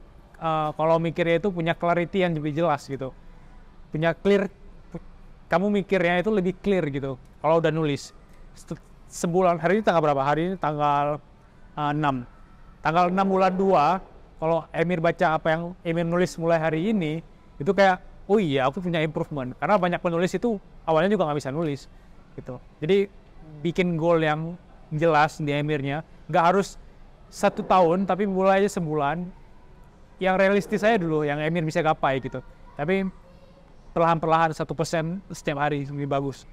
[SPEAKER 2] kalau mikirnya itu punya clarity yang lebih jelas gitu. Punya clear, kamu mikirnya itu lebih clear gitu. Kalau udah nulis. Sebulan, hari ini tanggal berapa? Hari ini tanggal 6. Tanggal 6 bulan 2, kalau Emir baca apa yang Emir nulis mulai hari ini, itu kayak, oh iya aku punya improvement. Karena banyak penulis itu awalnya juga nggak bisa nulis gitu. Jadi bikin goal yang jelas di Emirnya, nggak harus 1 tahun tapi mulai aja sebulan, yang realistis aja dulu yang Emir bisa gapai gitu, tapi perlahan-perlahan 1% setiap hari lebih bagus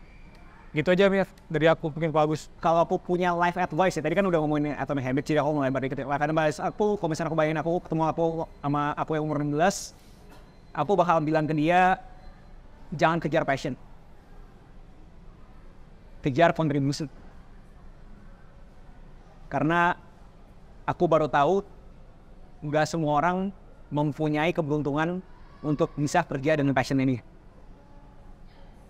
[SPEAKER 2] gitu aja. Mir dari aku mungkin bagus.
[SPEAKER 1] Kalau aku punya life advice ya, tadi kan udah ngomongin Atomic Habits, jadi aku mulai dikit. Karena bahas aku, kalau misalnya aku bayangin aku ketemu sama aku yang umur 16, aku bakal bilang ke dia, jangan kejar passion, kejar kontribusi. Karena aku baru tahu nggak semua orang mempunyai keberuntungan untuk bisa kerja dengan passion ini.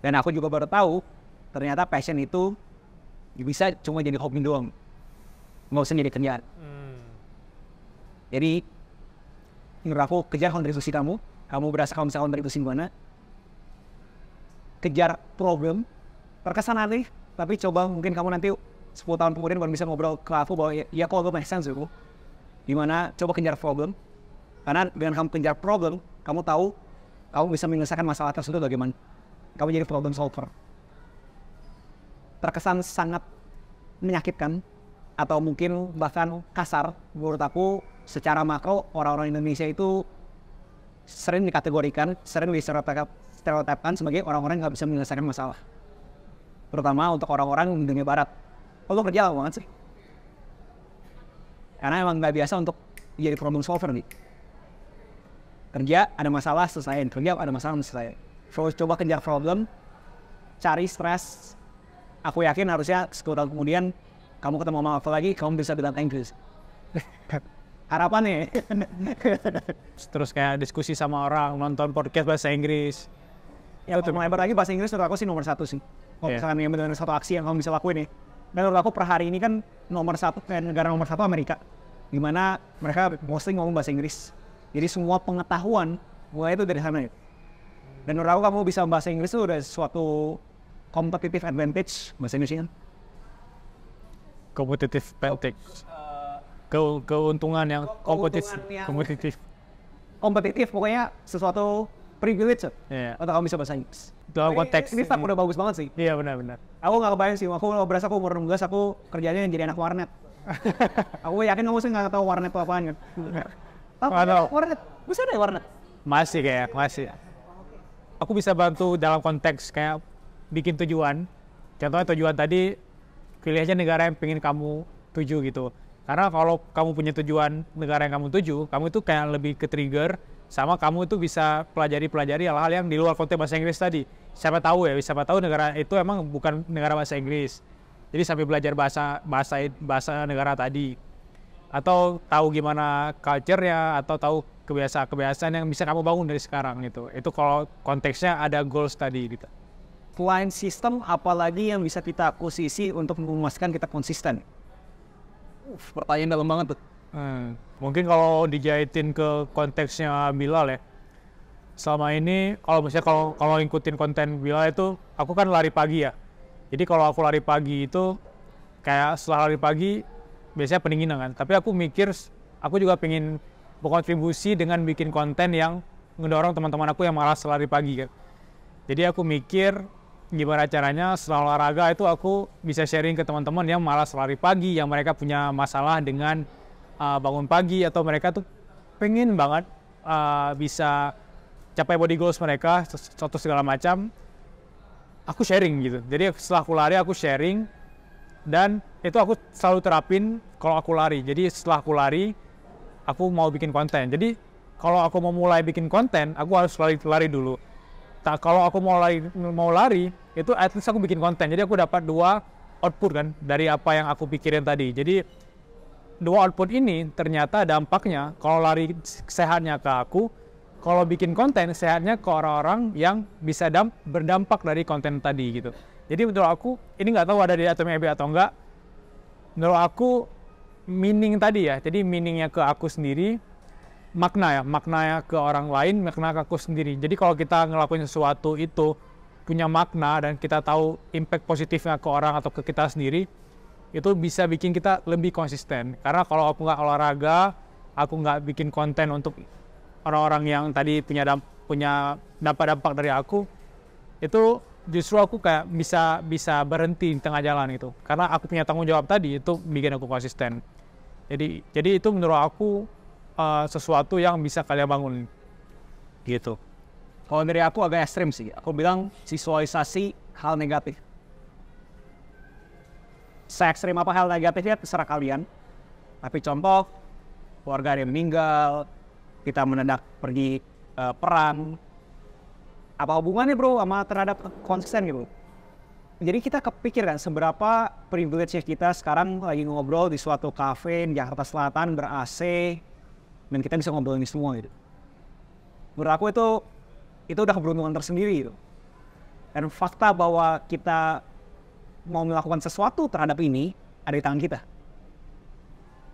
[SPEAKER 1] Dan aku juga baru tahu ternyata passion itu bisa cuma jadi hobi doang, nggak usah jadi kerjaan. Jadi menurut aku kejar kontribusi kamu berasa kamu bisa kontribusi mana, kejar problem, terkesan aneh, tapi coba mungkin kamu nanti 10 tahun kemudian baru bisa ngobrol ke aku bahwa ya kok gue make sense aku. Gimana coba kejar problem, karena dengan kamu kejar problem, kamu tahu kamu bisa menyelesaikan masalah tersebut bagaimana. Kamu jadi problem solver. Terkesan sangat menyakitkan atau mungkin bahkan kasar, menurut aku secara makro orang-orang Indonesia itu sering dikategorikan, sering distereotipkan sebagai orang-orang yang nggak bisa menyelesaikan masalah. Terutama untuk orang-orang di dunia barat. Oh, lo kerja lama banget sih? Karena emang nggak biasa untuk jadi problem solver nih. Kerja ada masalah selesaiin, kerja ada masalah selesaiin. So, coba kejar problem, cari stres. Aku yakin harusnya 10 tahun kemudian kamu ketemu sama apa lagi, kamu bisa bilang Inggris. Harapannya.
[SPEAKER 2] Terus kayak diskusi sama orang, nonton podcast bahasa Inggris.
[SPEAKER 1] Ya, untuk melebar lagi bahasa Inggris menurut aku sih nomor 1 sih. Kalau misalkan yang benar-benar satu aksi yang kamu bisa lakuin nih. Dan menurut aku per hari ini kan nomor 1, negara nomor 1 Amerika. Dimana mereka mostly ngomong bahasa Inggris. Jadi semua pengetahuan mulai itu dari sana. Dan menurut aku kamu bisa bahasa Inggris itu udah suatu competitive advantage, bahasa Indonesia kan?
[SPEAKER 2] Competitive advantage. Keuntungan yang kompetitif.
[SPEAKER 1] Kompetitif pokoknya sesuatu privilege
[SPEAKER 2] Iya.
[SPEAKER 1] untuk kamu bisa bahasa Inggris.
[SPEAKER 2] Dalam konteks
[SPEAKER 1] Ini start udah bagus banget sih.
[SPEAKER 2] Iya benar-benar.
[SPEAKER 1] Aku nggak kebayang sih, aku berasa aku umur 16 aku kerjanya jadi anak warnet. Aku yakin kamu sih nggak tahu warnet itu apaan kan? Warnet, bisa deh warnet.
[SPEAKER 2] Masih. Aku bisa bantu dalam konteks kayak bikin tujuan. Contohnya tujuan tadi, pilih aja negara yang pengen kamu tuju gitu. Karena kalau kamu punya tujuan negara yang kamu tuju, kamu itu kayak lebih ke trigger, sama kamu itu bisa pelajari hal-hal yang di luar konteks bahasa Inggris tadi. Siapa tahu negara itu emang bukan negara bahasa Inggris. Jadi sampai belajar bahasa negara tadi. Atau tahu gimana culture-nya, atau tahu kebiasaan yang bisa kamu bangun dari sekarang gitu. Itu kalau konteksnya ada goals tadi gitu.
[SPEAKER 1] Selain sistem, apalagi yang bisa kita akuisisi untuk memastikan kita konsisten? Pertanyaan dalam banget tuh.
[SPEAKER 2] Mungkin kalau dijahitin ke konteksnya Bilal ya. Selama ini kalau ngikutin konten Bilal itu, aku kan lari pagi ya. Jadi kalau aku lari pagi itu kayak setelah lari pagi biasanya pendinginan kan. Tapi aku mikir aku juga pengen berkontribusi dengan bikin konten yang ngedorong teman-teman aku yang malas lari pagi kan. Jadi aku mikir gimana caranya setelah olahraga itu aku bisa sharing ke teman-teman yang malas lari pagi, yang mereka punya masalah dengan bangun pagi, atau mereka tuh pengen banget bisa capai body goals mereka, suatu segala macam. Aku sharing gitu. Jadi setelah aku lari aku sharing, dan itu aku selalu terapin kalau aku lari. Jadi setelah aku lari aku mau bikin konten. Jadi kalau aku mau mulai bikin konten aku harus lari dulu. Kalau aku mau lari itu at least aku bikin konten. Jadi aku dapat 2 output kan dari apa yang aku pikirin tadi. Jadi 2 output ini ternyata dampaknya kalau lari sehatnya ke aku, kalau bikin konten sehatnya ke orang-orang yang bisa berdampak dari konten tadi gitu. Jadi menurut aku ini nggak tahu ada di Atomic Habits atau enggak. Menurut aku meaning tadi ya. Jadi meaningnya ke aku sendiri, maknanya ke orang lain, makna ke aku sendiri. Jadi kalau kita ngelakuin sesuatu itu punya makna dan kita tahu impact positifnya ke orang atau ke kita sendiri, itu bisa bikin kita lebih konsisten. Karena kalau aku nggak olahraga, aku nggak bikin konten untuk orang-orang yang tadi punya dampak dari aku, itu justru aku kayak bisa berhenti di tengah jalan itu. Karena aku punya tanggung jawab tadi, itu bikin aku konsisten. Jadi itu menurut aku sesuatu yang bisa kalian bangun gitu.
[SPEAKER 1] Kalau dari aku agak ekstrim sih. Aku bilang visualisasi hal negatif. Se-ekstrim apa hal negatifnya terserah kalian. Tapi contoh, keluarga ada yang meninggal, kita mendadak pergi perang. Apa hubungannya bro sama terhadap konsisten gitu? Jadi kita kepikir kan seberapa privilege kita sekarang lagi ngobrol di suatu kafe di Jakarta Selatan ber-AC, dan kita bisa ngobrol ini semua gitu. Menurut aku itu udah keberuntungan tersendiri gitu. Dan fakta bahwa kita mau melakukan sesuatu terhadap ini ada di tangan kita.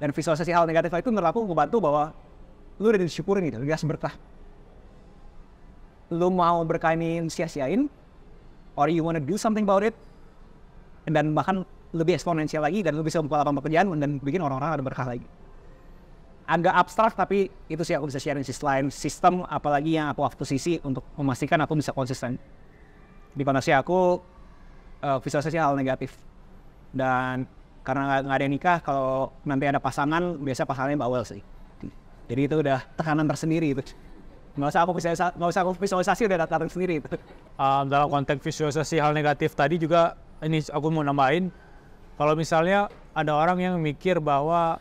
[SPEAKER 1] Dan visualisasi hal negatif itu menurut aku membantu bahwa lu udah disyukurin gitu, dikasih berkah. Lu mau berkah ini sia-siain, or you wanna do something about it, dan bahkan lebih eksponensial lagi, dan lu bisa membuka lapangan pekerjaan dan bikin orang-orang ada berkah lagi. Agak abstrak, tapi itu sih aku bisa sharing selain sistem, apalagi yang aku akuisisi untuk memastikan aku bisa konsisten. Di panasnya aku visualisasi hal negatif. Dan karena nggak ada yang nikah, kalau nanti ada pasangan, biasa pasangannya bawel sih. Jadi itu udah tekanan tersendiri itu. Nggak usah aku visualisasi udah datang sendiri itu.
[SPEAKER 2] Dalam konteks visualisasi hal negatif tadi juga, ini aku mau nambahin, kalau misalnya ada orang yang mikir bahwa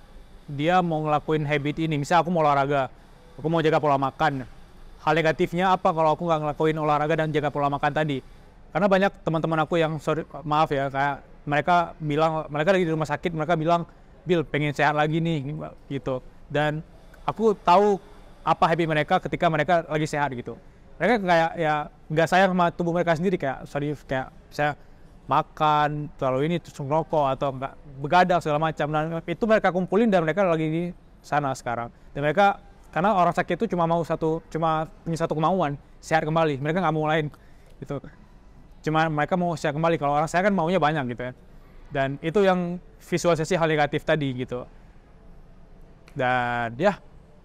[SPEAKER 2] dia mau ngelakuin habit ini, misalnya aku mau olahraga, aku mau jaga pola makan, hal negatifnya apa kalau aku nggak ngelakuin olahraga dan jaga pola makan tadi? Karena banyak teman-teman aku yang maaf ya, kayak mereka lagi di rumah sakit, mereka bilang, Bil pengen sehat lagi nih gitu, dan aku tahu apa habit mereka ketika mereka lagi sehat gitu. Mereka kayak ya nggak sayang sama tubuh mereka sendiri, kayak saya makan terlalu ini terus ngerokok atau nggak begadang segala macam, dan itu mereka kumpulin dan mereka lagi di sana sekarang, dan mereka Karena orang sakit itu cuma punya satu kemauan, sehat kembali. Mereka nggak mau lain gitu. Cuma mereka mau sehat kembali. Kalau orang sehat kan maunya banyak gitu ya. Dan itu yang visualisasi hal negatif tadi gitu. Dan ya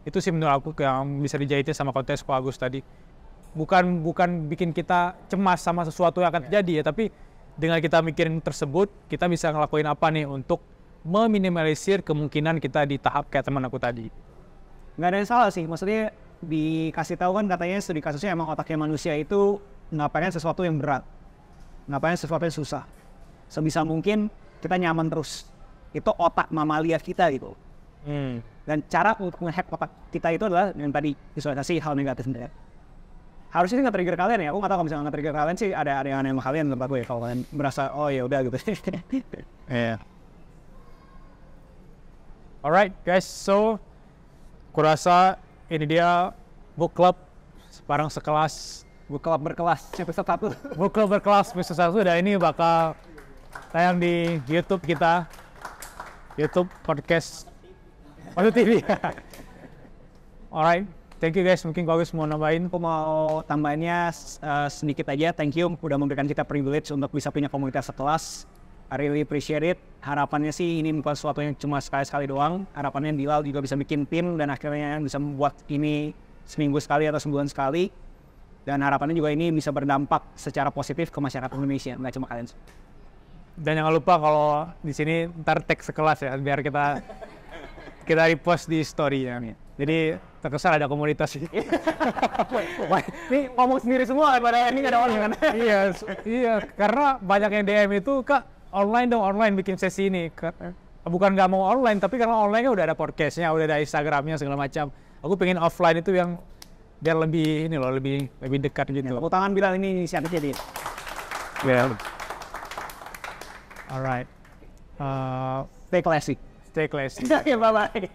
[SPEAKER 2] itu sih menurut aku yang bisa dijahitin sama kontes Ko Agus tadi. Bukan bikin kita cemas sama sesuatu yang akan terjadi ya, tapi dengan kita mikirin tersebut, kita bisa ngelakuin apa nih untuk meminimalisir kemungkinan kita di tahap kayak teman aku tadi.
[SPEAKER 1] Nggak ada yang salah sih, maksudnya dikasih tahu kan katanya studi kasusnya emang otaknya manusia itu nggak pengen sesuatu yang berat, nggak pengen sesuatu yang susah. Sebisa mungkin kita nyaman terus. Itu otak mamalia kita gitu. Dan cara untuk nge-hack otak kita itu adalah yang tadi visualisasi hal negatif sebenarnya. Harusnya sih nge-trigger kalian ya, aku nggak tahu kalau misalnya nge-trigger kalian sih ada yang aneh sama kalian tempat gue ya, kalau kalian merasa oh ya udah gitu.
[SPEAKER 2] Yeah. Alright guys, so kurasa ini dia book club bareng sekelas,
[SPEAKER 1] Book club berkelas episode 1.
[SPEAKER 2] book club berkelas episode 1, dan ini bakal tayang di YouTube kita, YouTube podcast Waduh TV. Alright, thank you guys. Mungkin Ko Agus mau nambahin.
[SPEAKER 1] Aku mau tambahinnya sedikit aja. Thank you udah memberikan kita privilege untuk bisa punya komunitas sekelas. I really appreciate it. Harapannya sih ini bukan sesuatu yang cuma sekali-sekali doang. Harapannya Bilal juga bisa bikin tim dan akhirnya bisa membuat ini seminggu sekali atau sebulan sekali. Dan harapannya juga ini bisa berdampak secara positif ke masyarakat Indonesia, nggak cuma kalian.
[SPEAKER 2] Dan jangan lupa kalau di sini ntar tag sekelas ya, biar kita repost di story ya. Jadi terkesan ada komunitas ini.
[SPEAKER 1] Ini ngomong sendiri semua pada ini nggak ada orang kan?
[SPEAKER 2] Iya, karena banyak yang DM itu, Kak, online bikin sesi ini. Bukan nggak mau online, tapi karena online-nya udah ada podcastnya, udah ada Instagramnya segala macam. Aku pengen offline itu yang biar lebih ini loh, lebih dekat gitu.
[SPEAKER 1] Tepuk tangan Bilal, ini inisiatifnya dia.
[SPEAKER 2] Well, alright.
[SPEAKER 1] Stay classy.
[SPEAKER 2] Stay classy.
[SPEAKER 1] Oke, bye-bye.